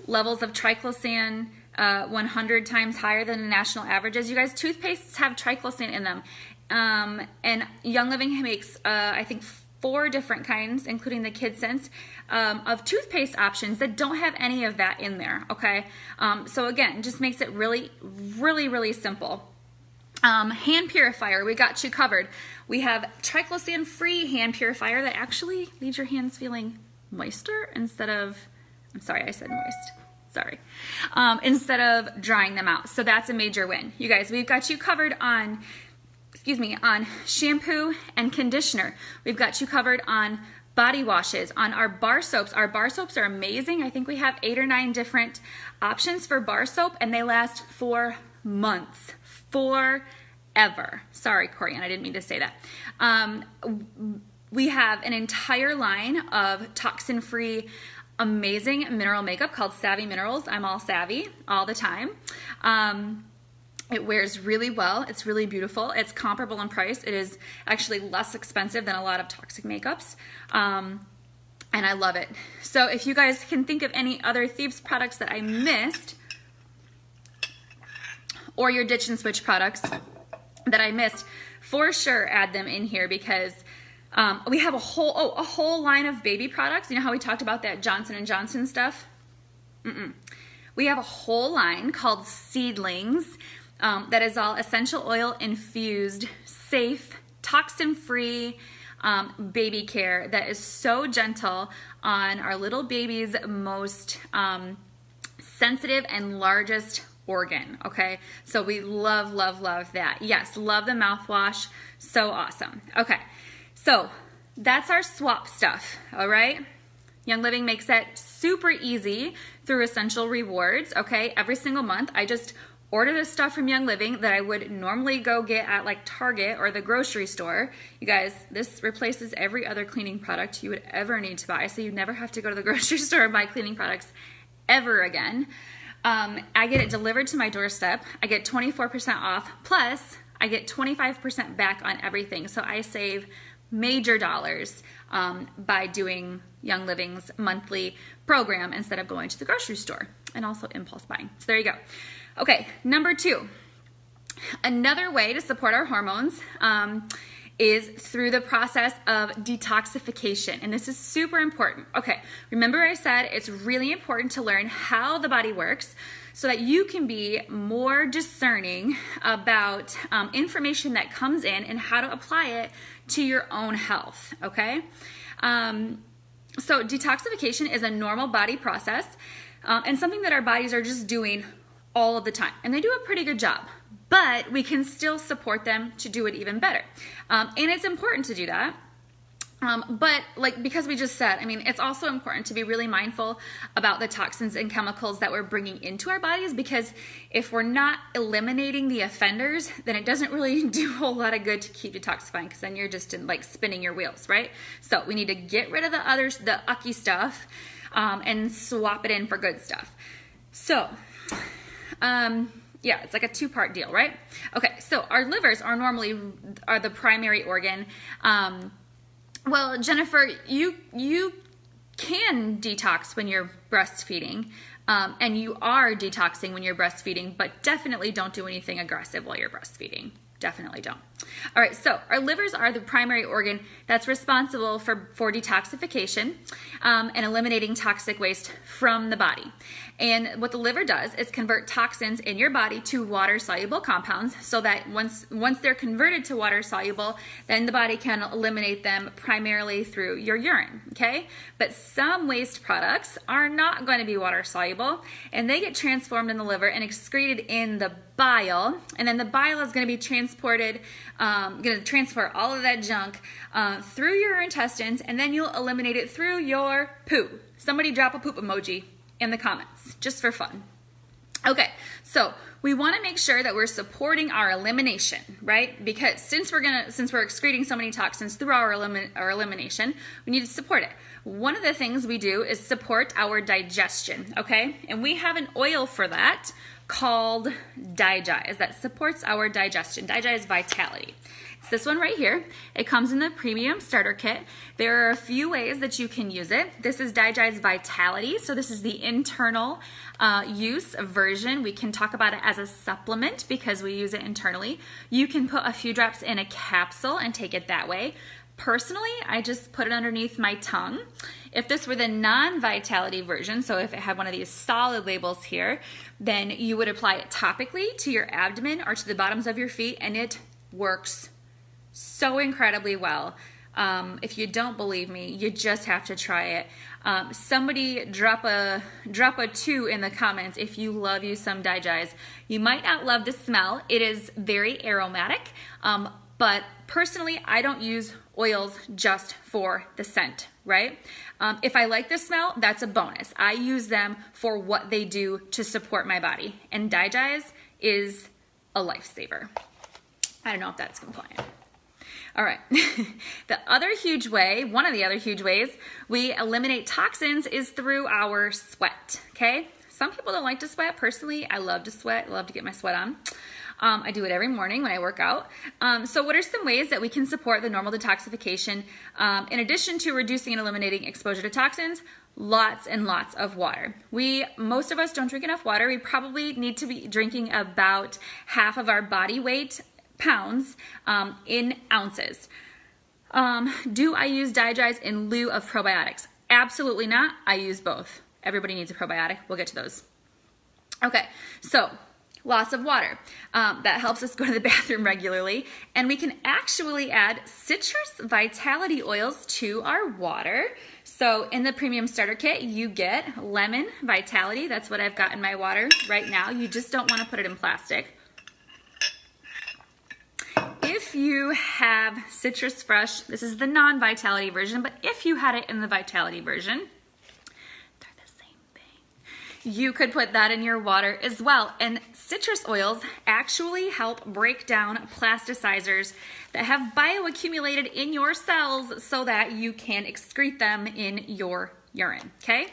levels of triclosan 100 times higher than the national averages? You guys, toothpastes have triclosan in them. And Young Living makes, I think, 4 different kinds, including the Kid Sense, of toothpaste options that don't have any of that in there, okay? So again, just makes it really, really, really simple. Hand purifier, we got you covered. We have triclosan-free hand purifier that actually leaves your hands feeling moister instead of, I'm sorry, I said moist. Sorry. Instead of drying them out. So that's a major win. You guys, we've got you covered on, on shampoo and conditioner. We've got you covered on body washes, on our bar soaps. Our bar soaps are amazing. I think we have 8 or 9 different options for bar soap, and they last for months. Forever. Sorry, Corian, I didn't mean to say that. We have an entire line of toxin-free, amazing mineral makeup called Savvy Minerals. I'm all savvy all the time. It wears really well. It's really beautiful. It's comparable in price. It is actually less expensive than a lot of toxic makeups. And I love it. So if you guys can think of any other Thieves products that I missed, or your Ditch and Switch products that I missed, for sure add them in here, because we have a whole line of baby products. You know how we talked about that Johnson & Johnson stuff? We have a whole line called Seedlings that is all essential oil infused, safe, toxin-free baby care that is so gentle on our little baby's most sensitive and largest organ, okay? So we love, love, love that. Yes, love the mouthwash. So awesome. Okay, so that's our swap stuff, all right? Young Living makes that super easy through Essential Rewards, okay? Every single month, I just order this stuff from Young Living that I would normally go get at like Target or the grocery store. You guys, this replaces every other cleaning product you would ever need to buy, so you never have to go to the grocery store and buy cleaning products ever again. I get it delivered to my doorstep. I get 24% off, plus I get 25% back on everything. So I save major dollars by doing Young Living's monthly program instead of going to the grocery store, and also impulse buying. So there you go. Okay, number 2. Another way to support our hormones is through the process of detoxification. And this is super important. Okay, remember I said it's really important to learn how the body works so that you can be more discerning about information that comes in and how to apply it to your own health, okay? So detoxification is a normal body process and something that our bodies are just doing all of the time. And they do a pretty good job, but we can still support them to do it even better. And it's important to do that. But like, because we just said, I mean, it's also important to be really mindful about the toxins and chemicals that we're bringing into our bodies, because if we're not eliminating the offenders, then it doesn't really do a whole lot of good to keep detoxifying, because then you're just like spinning your wheels, right? So we need to get rid of the ucky stuff and swap it in for good stuff. So, yeah, it's like a 2-part deal, right? Okay, so our livers are normally the primary organ. Well, Jennifer, you can detox when you're breastfeeding, and you are detoxing when you're breastfeeding, but definitely don't do anything aggressive while you're breastfeeding. Definitely don't. All right, so our livers are the primary organ that's responsible for detoxification and eliminating toxic waste from the body. And what the liver does is convert toxins in your body to water-soluble compounds so that once they're converted to water-soluble, then the body can eliminate them primarily through your urine, okay? But some waste products are not going to be water-soluble, and they get transformed in the liver and excreted in the bile, and then the bile is going to be transported, going to transport all of that junk through your intestines, and then you'll eliminate it through your poo. Somebody drop a poop emoji in the comments, just for fun. Okay, so we want to make sure that we're supporting our elimination, right? Because since we're excreting so many toxins through our elimination, we need to support it. One of the things we do is support our digestion, okay? And we have an oil for that called Digize that supports our digestion. Digize Vitality. It's this one right here. It comes in the premium starter kit. There are a few ways that you can use it. This is Digize Vitality, so this is the internal use version. We can talk about it as a supplement because we use it internally. You can put a few drops in a capsule and take it that way. Personally, I just put it underneath my tongue. If this were the non-vitality version, so if it had one of these solid labels here, then you would apply it topically to your abdomen or to the bottoms of your feet, and it works so incredibly well. If you don't believe me, you just have to try it. Somebody drop a 2 in the comments if you love you some Digize. You might not love the smell. It is very aromatic, but personally, I don't use oils just for the scent, right? If I like the smell, that's a bonus. I use them for what they do to support my body, and Digize is a lifesaver. I don't know if that's compliant. All right, the other huge way, one of the other huge ways we eliminate toxins is through our sweat, okay? Some people don't like to sweat. Personally, I love to sweat. I love to get my sweat on. I do it every morning when I work out. So what are some ways that we can support the normal detoxification? In addition to reducing and eliminating exposure to toxins, lots and lots of water. Most of us don't drink enough water. We probably need to be drinking about half of our body weight pounds in ounces. Do I use Digize in lieu of probiotics? Absolutely not. I use both. Everybody needs a probiotic. We'll get to those. Okay, so lots of water. That helps us go to the bathroom regularly, and we can actually add citrus vitality oils to our water. So in the premium starter kit, you get lemon vitality. That's what I've got in my water right now. You just don't want to put it in plastic. If you have Citrus Fresh, this is the non-vitality version, but if you had it in the vitality version, they're the same thing. You could put that in your water as well. And citrus oils actually help break down plasticizers that have bioaccumulated in your cells so that you can excrete them in your urine, okay?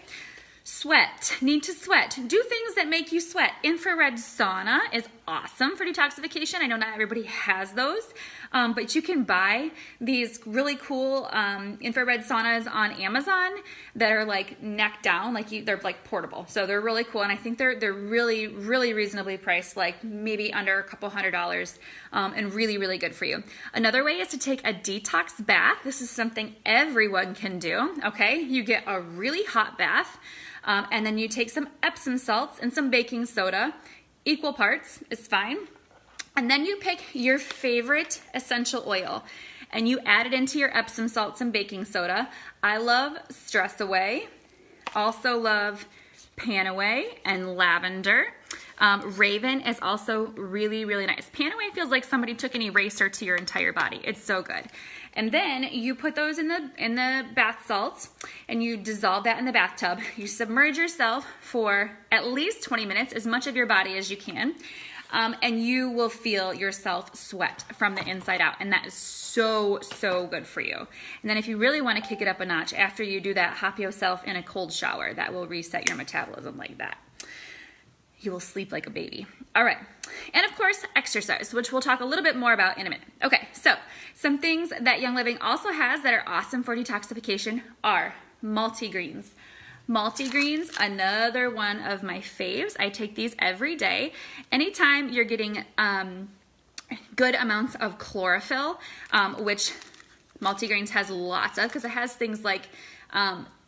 Sweat, need to sweat. Do things that make you sweat. Infrared sauna is awesome for detoxification. I know not everybody has those, but you can buy these really cool infrared saunas on Amazon that are like neck down, they're like portable. So they're really cool, and I think they're really, really reasonably priced, like maybe under a couple $100, and really, really good for you. Another way is to take a detox bath. This is something everyone can do, okay? You get a really hot bath, and then you take some Epsom salts and some baking soda, equal parts is fine. And then you pick your favorite essential oil and you add it into your Epsom salts and baking soda. I love Stress Away, also love Pan Away and Lavender. Raven is also really, really nice. Pan Away feels like somebody took an eraser to your entire body. It's so good. And then you put those in the bath salts and you dissolve that in the bathtub. You submerge yourself for at least 20 minutes, as much of your body as you can, and you will feel yourself sweat from the inside out. And that is so, so good for you. And then if you really want to kick it up a notch, after you do that, hop yourself in a cold shower. That will reset your metabolism like that. You will sleep like a baby. All right. And of course, exercise, which we'll talk a little bit more about in a minute. Okay, so some things that Young Living also has that are awesome for detoxification are multigreens. Multigreens, another one of my faves. I take these every day. Anytime you're getting good amounts of chlorophyll, which multigreens has lots of, because it has things like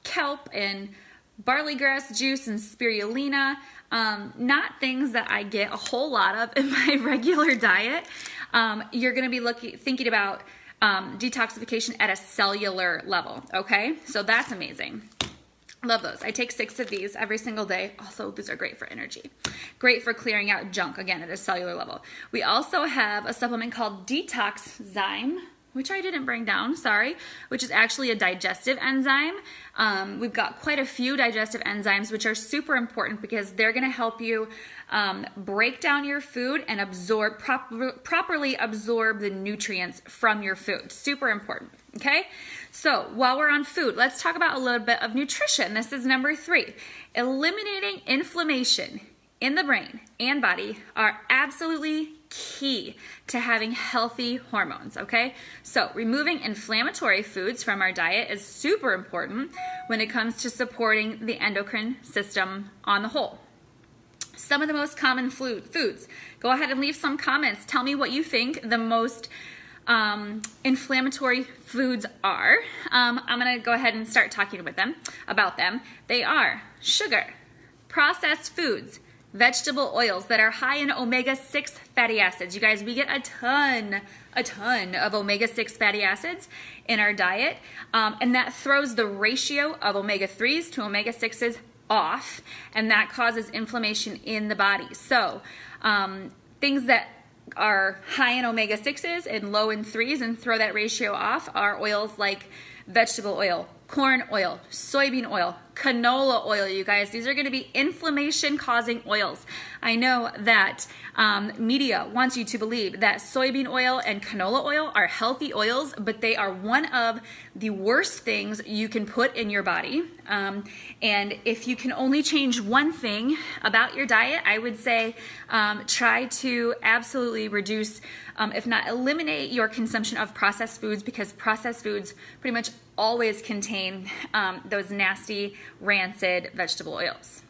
kelp and barley grass juice and spirulina, not things that I get a whole lot of in my regular diet. You're going to be thinking about detoxification at a cellular level, okay? So that's amazing. Love those. I take 6 of these every single day. Also, these are great for energy. Great for clearing out junk, again, at a cellular level. We also have a supplement called Detoxzyme, which I didn't bring down, sorry, which is actually a digestive enzyme. We've got quite a few digestive enzymes, which are super important because they're gonna help you break down your food and properly absorb the nutrients from your food. Super important, okay? So while we're on food, let's talk about a little bit of nutrition. This is number 3. Eliminating inflammation in the brain and body are absolutely key to having healthy hormones, okay? So removing inflammatory foods from our diet is super important when it comes to supporting the endocrine system on the whole. Some of the most common foods. Go ahead and leave some comments. Tell me what you think the most inflammatory foods are. I'm gonna go ahead and start talking about them. They are sugar, processed foods, vegetable oils that are high in omega-6 fatty acids. You guys, we get a ton of omega-6 fatty acids in our diet, and that throws the ratio of omega-3s to omega-6s off, and that causes inflammation in the body. So things that are high in omega-6s and low in 3s and throw that ratio off are oils like vegetable oil, corn oil, soybean oil, canola oil, you guys. These are going to be inflammation-causing oils. I know that media wants you to believe that soybean oil and canola oil are healthy oils, but they are one of the worst things you can put in your body. And if you can only change one thing about your diet, I would say try to absolutely reduce, if not eliminate, your consumption of processed foods, because processed foods pretty much always contain those nasty, rancid vegetable oils.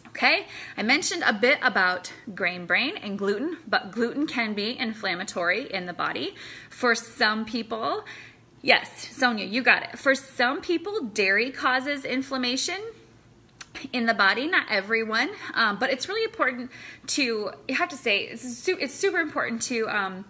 Okay, I mentioned a bit about grain brain and gluten, but gluten can be inflammatory in the body. For some people, yes, Sonia, you got it. For some people, dairy causes inflammation in the body, not everyone, but it's really important to, you have to say, it's super important to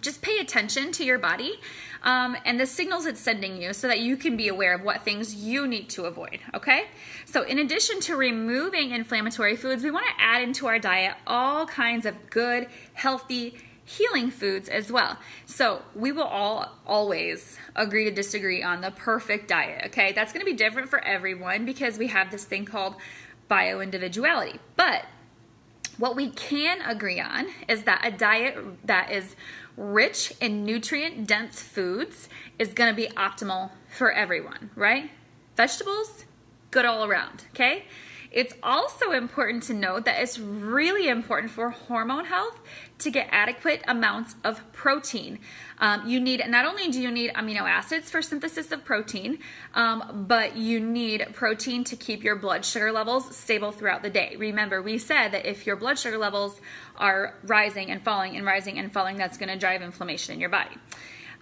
just pay attention to your body and the signals it's sending you so that you can be aware of what things you need to avoid, okay? So in addition to removing inflammatory foods, we want to add into our diet all kinds of good, healthy, healing foods as well. So we will always agree to disagree on the perfect diet, okay? That's going to be different for everyone because we have this thing called bioindividuality. But what we can agree on is that a diet that is rich in nutrient-dense foods is going to be optimal for everyone, right? Vegetables, good all around, okay? It's also important to note that it's really important for hormone health to get adequate amounts of protein. Not only do you need amino acids for synthesis of protein, but you need protein to keep your blood sugar levels stable throughout the day. Remember, we said that if your blood sugar levels are rising and falling and rising and falling, that's going to drive inflammation in your body.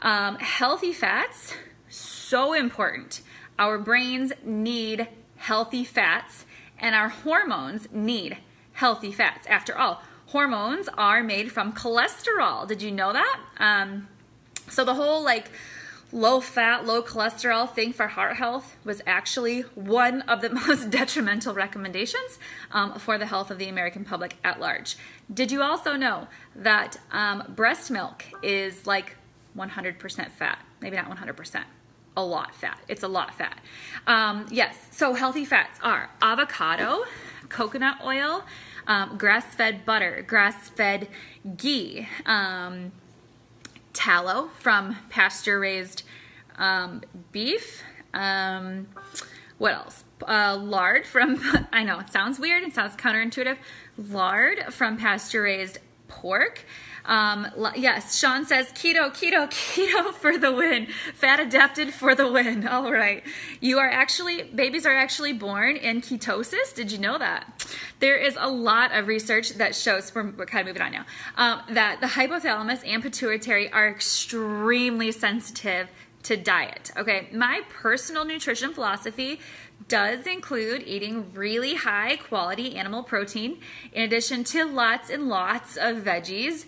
Healthy fats, so important. Our brains need healthy fats, and our hormones need healthy fats. After all, hormones are made from cholesterol. Did you know that? So the whole low fat, low cholesterol thing for heart health was actually one of the most detrimental recommendations for the health of the American public at large. Did you also know that breast milk is like 100% fat? Maybe not 100%. A lot fat. It's a lot fat. Yes, so healthy fats are avocado, coconut oil, grass-fed butter, grass-fed ghee, tallow from pasture-raised beef. What else? Lard from, I know it sounds weird, it sounds counterintuitive, lard from pasture-raised pork, Yes, Sean says keto, keto, keto for the win. Fat adapted for the win. All right. Babies are actually born in ketosis. Did you know that? There is a lot of research that shows, we're kind of moving on now, that the hypothalamus and pituitary are extremely sensitive to diet. Okay, my personal nutrition philosophy does include eating really high quality animal protein, in addition to lots and lots of veggies,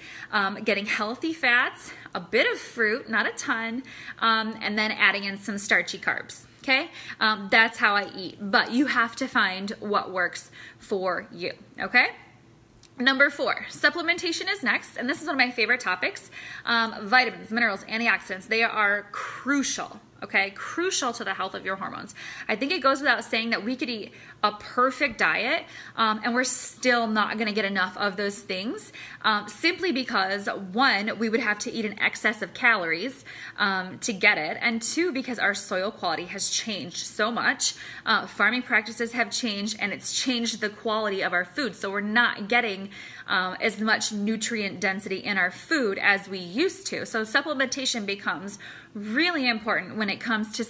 getting healthy fats, a bit of fruit, not a ton, and then adding in some starchy carbs. Okay, that's how I eat, but you have to find what works for you. Okay. Number 4, supplementation is next, and this is one of my favorite topics. Vitamins, minerals, antioxidants, they are crucial, okay? Crucial to the health of your hormones. I think it goes without saying that we could eat a perfect diet, and we're still not gonna get enough of those things, simply because 1, we would have to eat an excess of calories to get it, and 2, because our soil quality has changed so much. Farming practices have changed, and it's changed the quality of our food, so we're not getting as much nutrient density in our food as we used to. So supplementation becomes really important when it comes to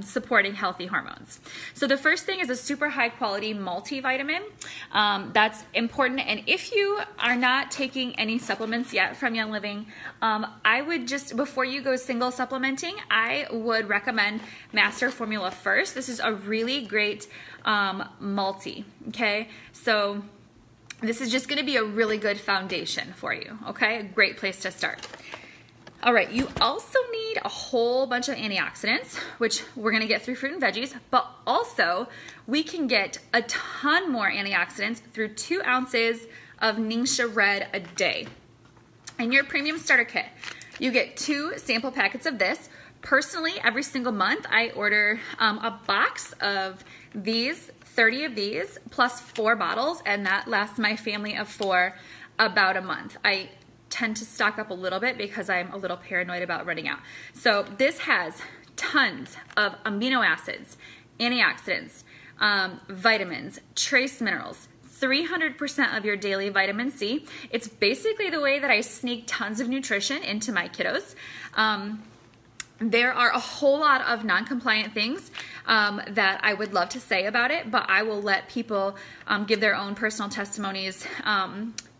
supporting healthy hormones. So the first thing is a super high quality multivitamin. That's important. And if you are not taking any supplements yet from Young Living, I would just, before you go single supplementing, I would recommend Master Formula first. This is a really great multi, okay? So this is just going to be a really good foundation for you, okay? A great place to start. All right, you also need a whole bunch of antioxidants, which we're going to get through fruit and veggies, but also we can get a ton more antioxidants through 2 ounces of Ningxia Red a day. In your premium starter kit, you get 2 sample packets of this. Personally, every single month, I order a box of these, 30 of these, plus 4 bottles, and that lasts my family of 4 about a month. I tend to stock up a little bit because I'm a little paranoid about running out. So this has tons of amino acids, antioxidants, vitamins, trace minerals, 300% of your daily vitamin C. It's basically the way that I sneak tons of nutrition into my kiddos. There are a whole lot of non-compliant things that I would love to say about it, but I will let people give their own personal testimonies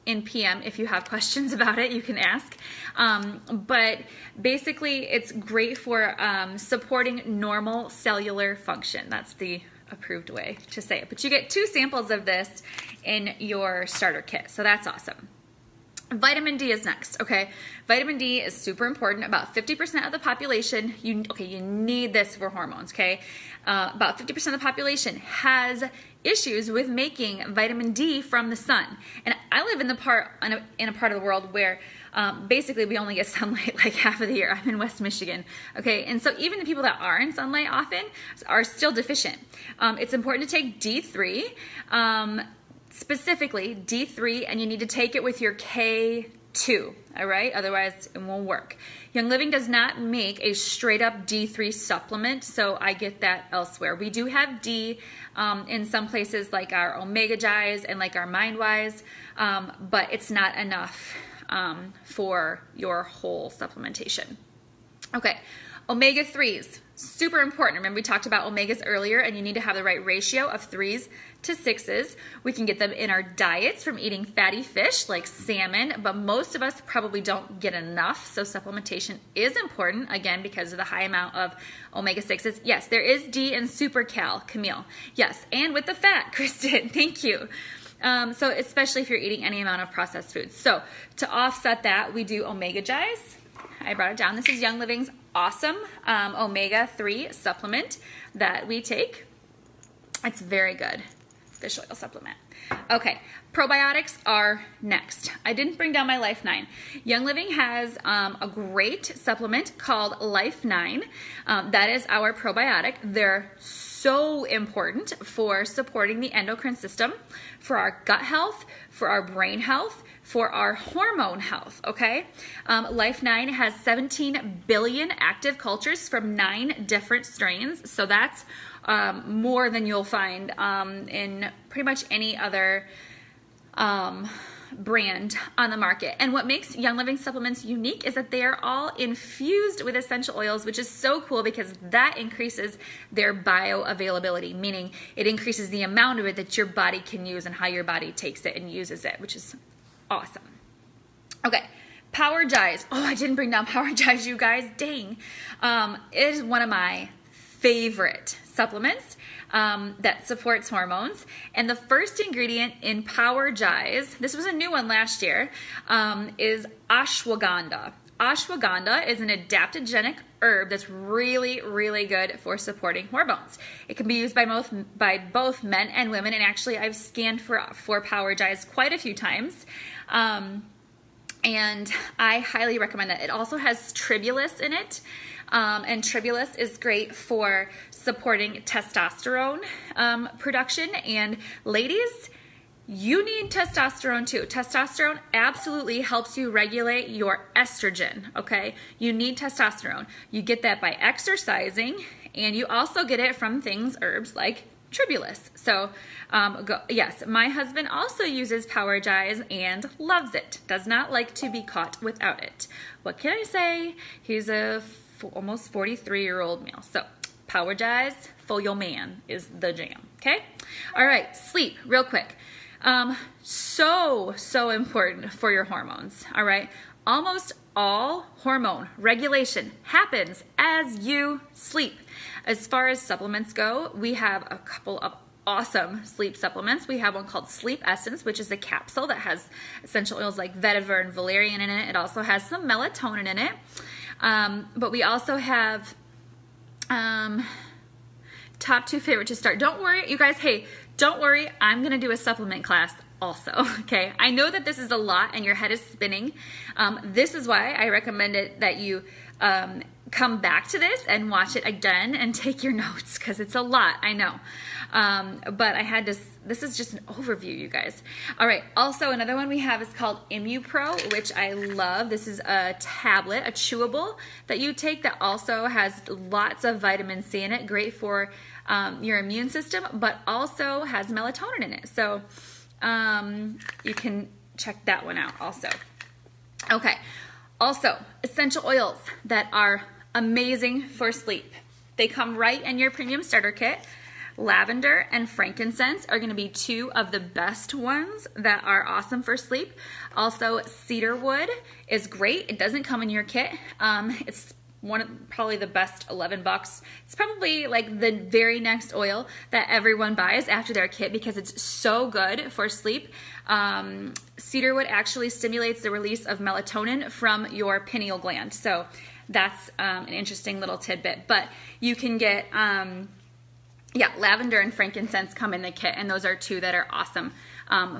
in PM. If you have questions about it, you can ask. But basically, it's great for supporting normal cellular function. That's the approved way to say it. But you get 2 samples of this in your starter kit, so that's awesome. Vitamin D is next, okay? Vitamin D is super important. About 50% of the population, you need this for hormones, okay? About 50% of the population has issues with making vitamin D from the sun. And I live in a part of the world where basically we only get sunlight like half of the year. I'm in West Michigan, okay? And so even the people that are in sunlight often are still deficient. It's important to take D3, specifically D3, and you need to take it with your K2, all right? Otherwise, it won't work. Young Living does not make a straight up D3 supplement, so I get that elsewhere. We do have D in some places like our Omega Gies and like our MindWise, but it's not enough for your whole supplementation. Okay, omega-3s, super important. Remember we talked about omegas earlier, and you need to have the right ratio of 3s to 6s. We can get them in our diets from eating fatty fish like salmon, but most of us probably don't get enough, so supplementation is important, again, because of the high amount of omega-6s. Yes, there is D in SuperCal, Camille. Yes, and with the fat, Kristen, thank you. So especially if you're eating any amount of processed foods. So to offset that, we do Omega Gies. I brought it down. This is Young Living's awesome omega-3 supplement that we take. It's very good. Fish oil supplement. Okay, probiotics are next. I didn't bring down my Life 9. Young Living has a great supplement called Life 9. That is our probiotic. They're so important for supporting the endocrine system, for our gut health, for our brain health, for our hormone health, okay? Life 9 has 17 billion active cultures from 9 different strains, so that's more than you'll find in pretty much any other brand on the market. And what makes Young Living supplements unique is that they are all infused with essential oils, which is so cool because that increases their bioavailability, meaning it increases the amount of it that your body can use and how your body takes it and uses it, which is awesome. Okay. Powergize. Oh, I didn't bring down Powergize, you guys. Dang. It is one of my favorite supplements that supports hormones. And the first ingredient in Powergize, this was a new one last year, is ashwagandha. Ashwagandha is an adaptogenic herb that's really, really good for supporting hormones. It can be used by both men and women, and actually I've scanned for Powergize quite a few times. And I highly recommend that. It also has tribulus in it, and tribulus is great for supporting testosterone production. And ladies, you need testosterone too. Testosterone absolutely helps you regulate your estrogen, okay? You need testosterone. You get that by exercising, and you also get it from herbs like tribulus. So yes, my husband also uses Powergize and loves it. Does not like to be caught without it. What can I say? He's a almost 43-year-old male. So Powergize for your man is the jam. Okay. All right. Sleep real quick. So important for your hormones. All right. Almost all hormone regulation happens as you sleep. As far as supplements go, we have a couple of awesome sleep supplements. We have one called Sleep Essence, which is a capsule that has essential oils like vetiver and valerian in it. It also has some melatonin in it. But we also have top 2 favorite to start. Don't worry, you guys. Hey, don't worry. I'm going to do a supplement class also. Okay. I know that this is a lot and your head is spinning. This is why I recommend it that you come back to this and watch it again and take your notes, because it's a lot, I know. But I had to, this is just an overview, you guys. All right. Also, another one we have is called ImmuPro, which I love. This is a tablet, a chewable that you take that also has lots of vitamin C in it. Great for your immune system, but also has melatonin in it. So you can check that one out also. Okay. Also, essential oils that are amazing for sleep. They come right in your premium starter kit. Lavender and frankincense are going to be 2 of the best ones that are awesome for sleep. Also, cedarwood is great. It doesn't come in your kit. It's one of probably the best, $11. It's probably like the very next oil that everyone buys after their kit because it's so good for sleep. Cedarwood actually stimulates the release of melatonin from your pineal gland. So that's an interesting little tidbit. But you can get, lavender and frankincense come in the kit, and those are 2 that are awesome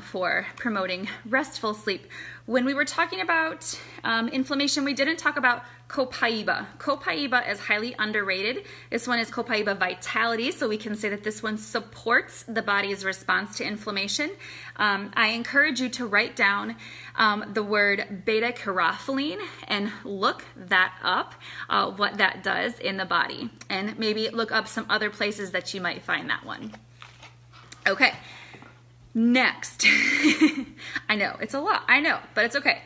for promoting restful sleep. When we were talking about inflammation, we didn't talk about Copaiba. Copaiba is highly underrated. This one is Copaiba Vitality, so we can say that this one supports the body's response to inflammation. I encourage you to write down the word beta-caryophyllene and look that up, what that does in the body, and maybe look up some other places that you might find that one. Okay. Next, I know it's a lot, I know, but it's okay.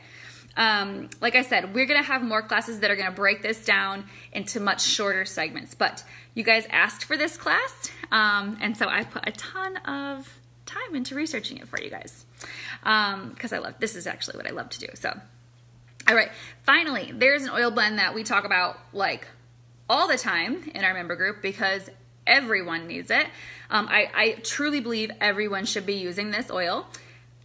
Like I said, we're going to have more classes that are going to break this down into much shorter segments, but you guys asked for this class, and so I put a ton of time into researching it for you guys, because this is actually what I love to do. So, all right, finally, there's an oil blend that we talk about like all the time in our member group because everyone needs it. I truly believe everyone should be using this oil.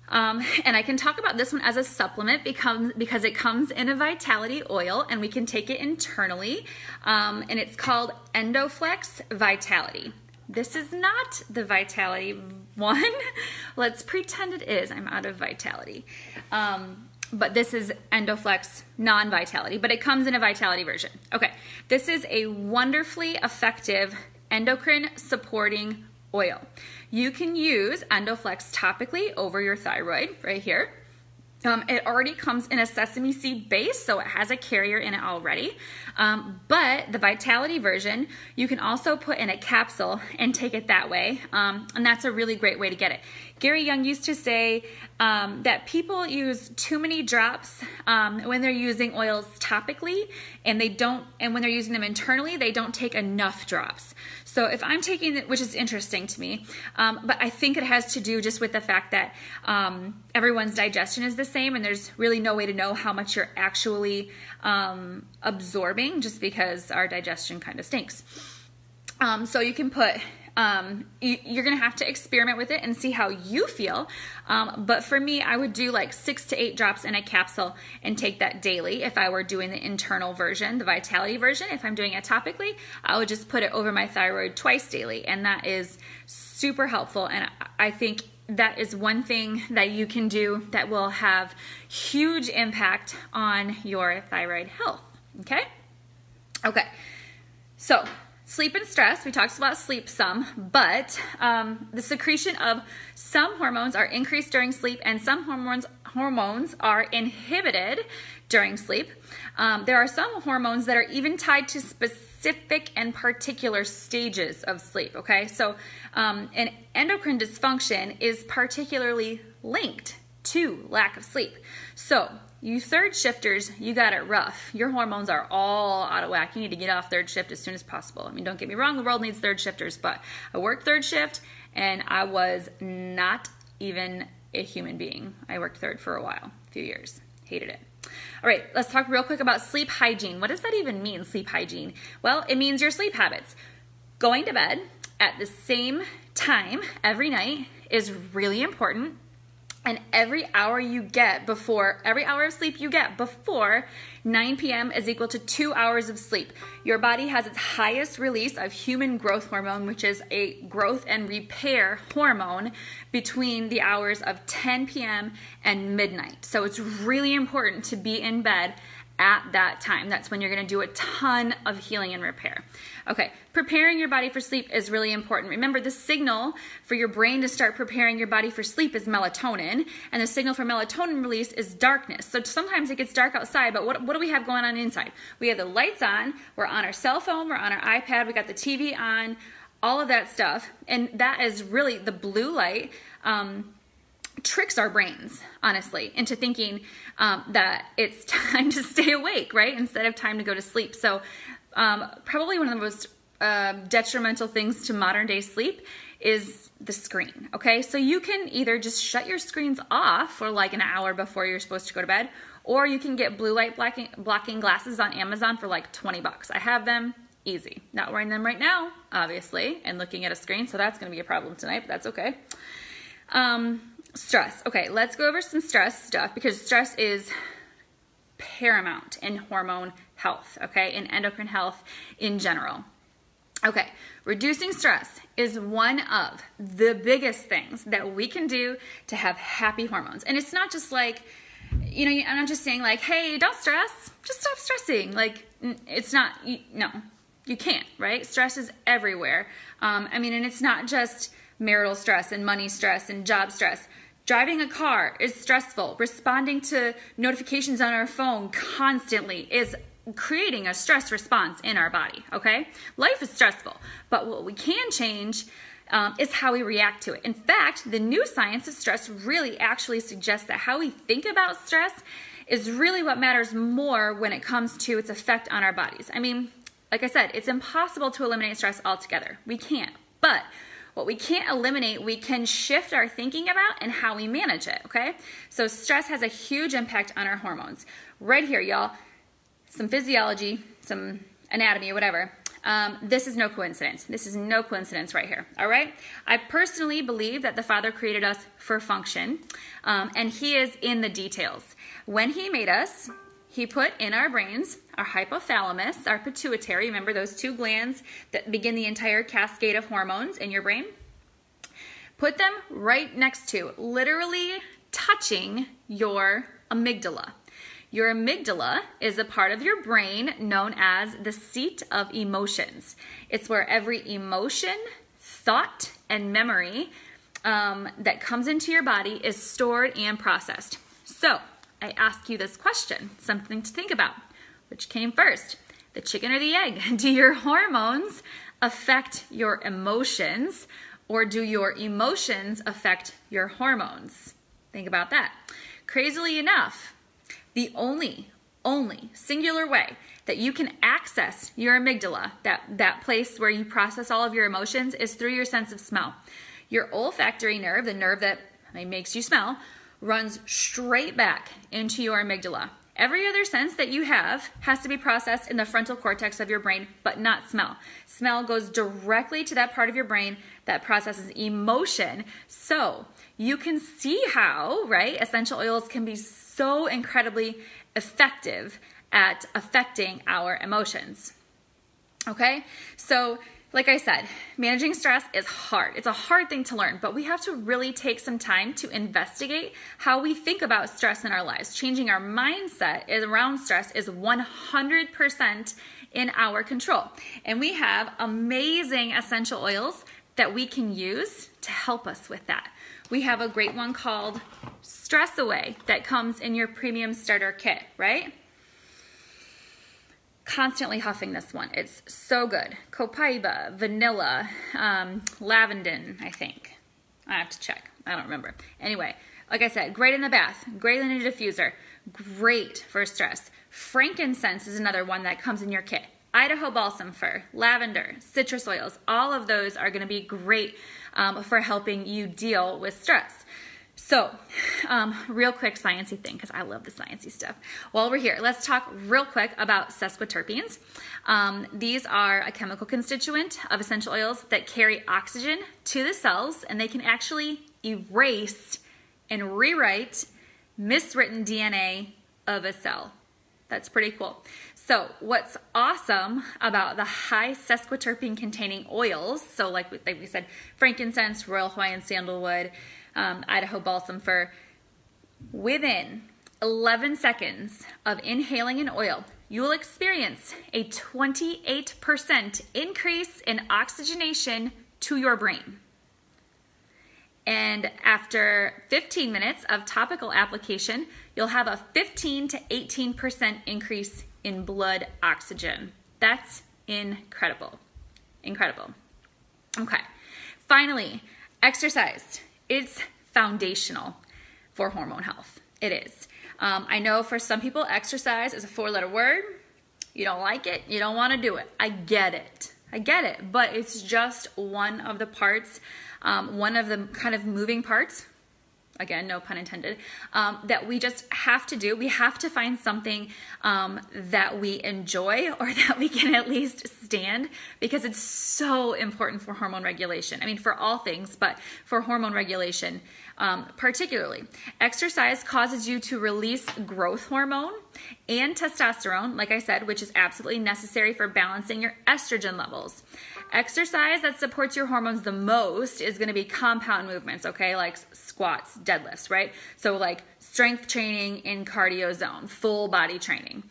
And I can talk about this one as a supplement because it comes in a Vitality oil and we can take it internally. And it's called Endoflex Vitality. This is not the Vitality one. Let's pretend it is. I'm out of Vitality. But this is Endoflex non-Vitality, but it comes in a Vitality version. Okay, this is a wonderfully effective endocrine supporting oil. You can use Endoflex topically over your thyroid right here. It already comes in a sesame seed base, so it has a carrier in it already. But the Vitality version, you can also put in a capsule and take it that way. And that's a really great way to get it. Gary Young used to say that people use too many drops when they're using oils topically, and when they're using them internally, they don't take enough drops. So if I'm taking it, which is interesting to me, but I think it has to do just with the fact that everyone's digestion is the same, and there's really no way to know how much you're actually absorbing, just because our digestion kind of stinks. So you can put, you're going to have to experiment with it and see how you feel. But for me, I would do like 6 to 8 drops in a capsule and take that daily. If I were doing the internal version, the Vitality version, if I'm doing it topically, I would just put it over my thyroid twice daily. And that is super helpful. And I think that is one thing that you can do that will have huge impact on your thyroid health. Okay. So sleep and stress, we talked about sleep some, but the secretion of some hormones are increased during sleep, and some hormones are inhibited during sleep. There are some hormones that are even tied to specific and particular stages of sleep, okay? So an endocrine dysfunction is particularly linked to lack of sleep. So you third shifters, you got it rough. Your hormones are all out of whack. You need to get off third shift as soon as possible. I mean, don't get me wrong, the world needs third shifters, but I worked third shift and I was not even a human being. I worked third for a while, a few years. Hated it. All right, let's talk real quick about sleep hygiene. What does that even mean, sleep hygiene? Well, it means your sleep habits. Going to bed at the same time every night is really important. And every hour of sleep you get before 9 p.m. is equal to 2 hours of sleep. Your body has its highest release of human growth hormone, which is a growth and repair hormone, between the hours of 10 p.m. and midnight. So it's really important to be in bed at that time. That's when you're going to do a ton of healing and repair. Okay, preparing your body for sleep is really important. Remember, the signal for your brain to start preparing your body for sleep is melatonin, and the signal for melatonin release is darkness. So sometimes it gets dark outside, but what do we have going on inside? We have the lights on, we're on our cell phone, we're on our iPad, we got the TV on, all of that stuff, and that is really the blue light. Tricks our brains, honestly, into thinking that it's time to stay awake, right? Instead of time to go to sleep. So probably one of the most detrimental things to modern day sleep is the screen, okay? So you can either just shut your screens off for like an hour before you're supposed to go to bed, or you can get blue light blocking glasses on Amazon for like $20. I have them, easy. Not wearing them right now, obviously, and looking at a screen, so that's gonna be a problem tonight, but that's okay. Stress. Okay, let's go over some stress stuff, because stress is paramount in hormone health, okay, in endocrine health in general. Okay, reducing stress is one of the biggest things that we can do to have happy hormones. And it's not just like, you know, I'm not just saying like, hey, don't stress, just stop stressing. Like, it's not, no, you can't, right? Stress is everywhere. I mean, and it's not just marital stress and money stress and job stress. Driving a car is stressful. Responding to notifications on our phone constantly is creating a stress response in our body, okay? Life is stressful, but what we can change is how we react to it. In fact, the new science of stress really actually suggests that how we think about stress is really what matters more when it comes to its effect on our bodies. I mean, like I said, it's impossible to eliminate stress altogether. We can't, but what we can't eliminate, we can shift our thinking about and how we manage it, okay? So stress has a huge impact on our hormones. Right here, y'all, some physiology, some anatomy, or whatever. This is no coincidence. This is no coincidence right here, all right? I personally believe that the Father created us for function, and He is in the details. When He made us, He put in our brains our hypothalamus, our pituitary, remember those two glands that begin the entire cascade of hormones in your brain? Put them right next to, literally touching your amygdala. Your amygdala is a part of your brain known as the seat of emotions. It's where every emotion, thought, and memory that comes into your body is stored and processed. So I ask you this question, something to think about. Which came first, the chicken or the egg? Do your hormones affect your emotions, or do your emotions affect your hormones? Think about that. Crazily enough, the only singular way that you can access your amygdala, that place where you process all of your emotions, is through your sense of smell. Your olfactory nerve, the nerve that makes you smell, runs straight back into your amygdala. Every other sense that you have has to be processed in the frontal cortex of your brain, but not smell. Smell goes directly to that part of your brain that processes emotion. So you can see how, right, essential oils can be so incredibly effective at affecting our emotions. Okay, so like I said, managing stress is hard. It's a hard thing to learn, but we have to really take some time to investigate how we think about stress in our lives. Changing our mindset around stress is 100% in our control. And we have amazing essential oils that we can use to help us with that. We have a great one called Stress Away that comes in your premium starter kit, right? Constantly huffing this one. It's so good. Copaiba, vanilla, lavender, I think. I have to check. I don't remember. Anyway, like I said, great in the bath, great in a diffuser, great for stress. Frankincense is another one that comes in your kit. Idaho balsam fir, lavender, citrus oils, all of those are going to be great for helping you deal with stress. So, real quick sciencey thing, because I love the sciencey stuff. While we're here, let's talk real quick about sesquiterpenes. These are a chemical constituent of essential oils that carry oxygen to the cells, and they can actually erase and rewrite miswritten DNA of a cell. That's pretty cool. So what's awesome about the high sesquiterpene containing oils, so like we said, frankincense, Royal Hawaiian sandalwood, Idaho balsam fir, within 11 seconds of inhaling an oil, you will experience a 28% increase in oxygenation to your brain. And after 15 minutes of topical application, you'll have a 15 to 18% increase in blood oxygen. That's incredible. Incredible. Okay. Finally, exercise. It's foundational for hormone health. It is. I know for some people, exercise is a 4-letter word. You don't like it. You don't want to do it. I get it. But it's just one of the parts, one of the kind of moving parts, again, no pun intended, that we just have to do. We have to find something that we enjoy or that we can at least stand, because it's so important for hormone regulation. I mean, for all things, but for hormone regulation particularly. Exercise causes you to release growth hormone and testosterone, like I said, which is absolutely necessary for balancing your estrogen levels. Exercise that supports your hormones the most is going to be compound movements, okay, like squats, deadlifts, right? So like strength training in cardio zone, full body training.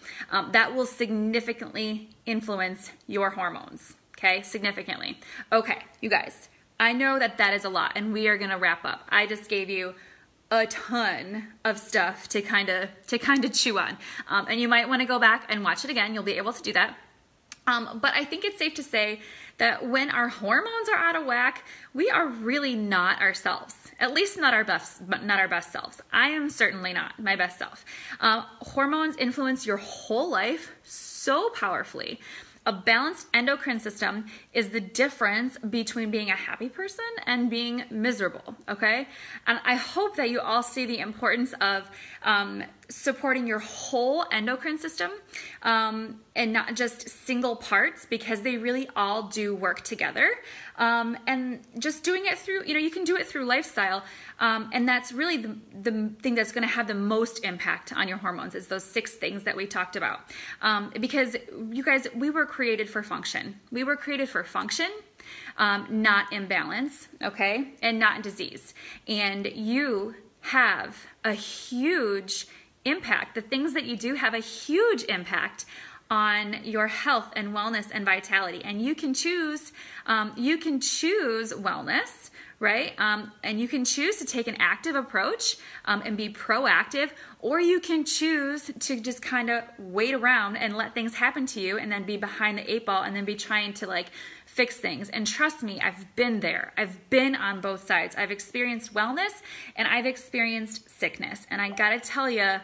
That will significantly influence your hormones, okay, significantly. Okay, you guys, I know that is a lot, and we are going to wrap up. I just gave you a ton of stuff to kind of chew on, and you might want to go back and watch it again. You'll be able to do that. But I think it's safe to say that when our hormones are out of whack, we are really not ourselves. At least not our best selves. I am certainly not my best self. Hormones influence your whole life so powerfully. A balanced endocrine system is the difference between being a happy person and being miserable, okay? And I hope that you all see the importance of supporting your whole endocrine system and not just single parts, because they really all do work together. And just doing it through, you can do it through lifestyle. And that's really the thing that's going to have the most impact on your hormones, is those 6 things that we talked about. Because you guys, we were created for function. We were created for function, not imbalance, okay? And not disease. And you have a huge impact. The things that you do have a huge impact on your health and wellness and vitality. And you can choose wellness, right? And you can choose to take an active approach and be proactive, or you can choose to just kind of wait around and let things happen to you and then be behind the 8 ball and then be trying to like fix things. And trust me, I've been there. I've been on both sides. I've experienced wellness and I've experienced sickness. And I gotta tell you,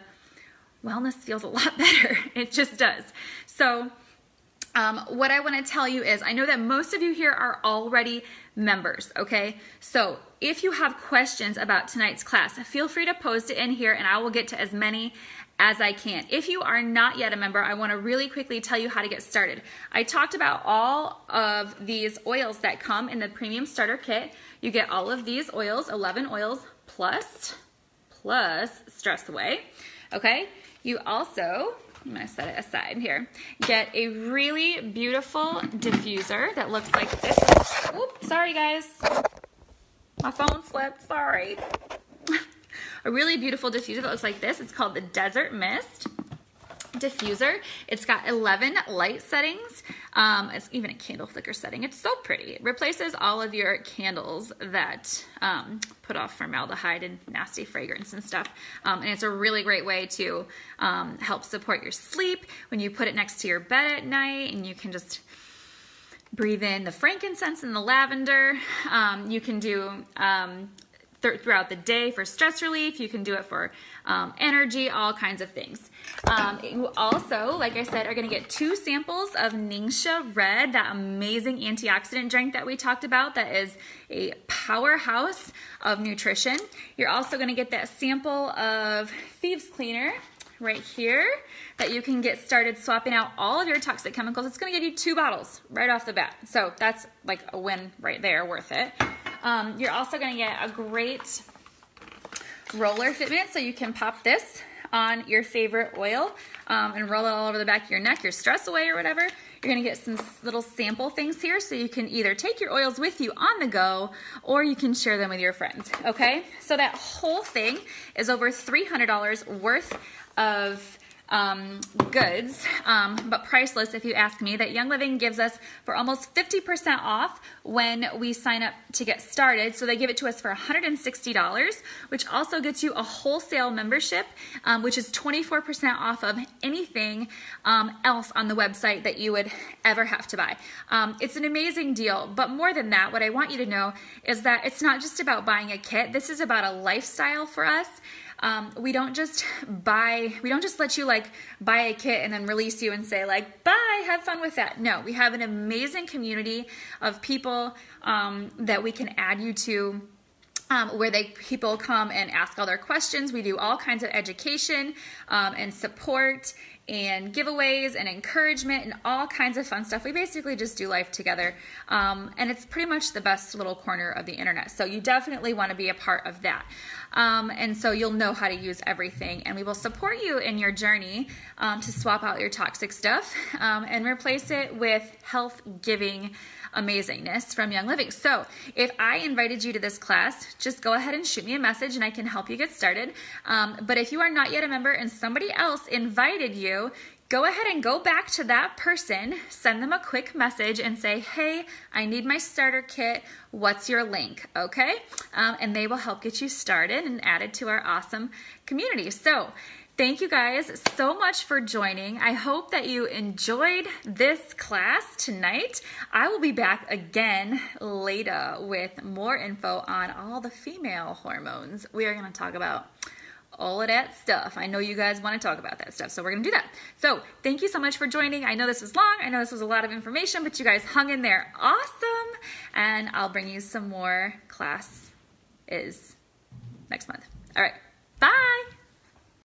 wellness feels a lot better. It just does. So what I want to tell you is, I know that most of you here are already members, okay? So if you have questions about tonight's class, feel free to post it in here and I will get to as many as I can. If you are not yet a member, I want to really quickly tell you how to get started. I talked about all of these oils that come in the premium starter kit. You get all of these oils, 11 oils plus Stress Away, okay? You also, I'm going to set it aside here, get a really beautiful diffuser that looks like this. Oops, sorry guys. My phone slipped, sorry. A really beautiful diffuser that looks like this. It's called the Desert Mist diffuser. It's got 11 light settings. It's even a candle flicker setting. It's so pretty. It replaces all of your candles that put off formaldehyde and nasty fragrance and stuff. And it's a really great way to help support your sleep when you put it next to your bed at night, and you can just breathe in the frankincense and the lavender. You can do throughout the day for stress relief. You can do it for energy, all kinds of things. You also, like I said, are going to get 2 samples of Ningxia Red, that amazing antioxidant drink that we talked about that is a powerhouse of nutrition. You're also going to get that sample of Thieves Cleaner right here that you can get started swapping out all of your toxic chemicals. It's going to give you 2 bottles right off the bat. So that's like a win right there, worth it. You're also going to get a great roller fitment, so you can pop this on your favorite oil and roll it all over the back of your neck, your Stress Away or whatever. You're going to get some little sample things here, so you can either take your oils with you on the go or you can share them with your friends, okay? So that whole thing is over $300 worth of goods, but priceless if you ask me, that Young Living gives us for almost 50% off when we sign up to get started. So they give it to us for $160, which also gets you a wholesale membership, which is 24% off of anything else on the website that you would ever have to buy. It's an amazing deal, but more than that, what I want you to know is that it's not just about buying a kit. This is about a lifestyle for us. We don't just let you like buy a kit and then release you and say like, bye, have fun with that. No, we have an amazing community of people that we can add you to, where people come and ask all their questions. We do all kinds of education and support and giveaways and encouragement and all kinds of fun stuff. We basically just do life together. And it's pretty much the best little corner of the internet. So you definitely want to be a part of that. And so you'll know how to use everything, and we will support you in your journey to swap out your toxic stuff and replace it with health-giving amazingness from Young Living. So if I invited you to this class, just go ahead and shoot me a message and I can help you get started. But if you are not yet a member and somebody else invited you, go ahead and go back to that person, send them a quick message and say, hey, I need my starter kit. What's your link? Okay? And they will help get you started and added to our awesome community. So thank you guys so much for joining. I hope that you enjoyed this class tonight. I will be back again later with more info on all the female hormones. We are going to talk about all of that stuff. I know you guys want to talk about that stuff, so we're going to do that. So thank you so much for joining. I know this was long. I know this was a lot of information, but you guys hung in there. Awesome. And I'll bring you some more classes next month. All right. Bye.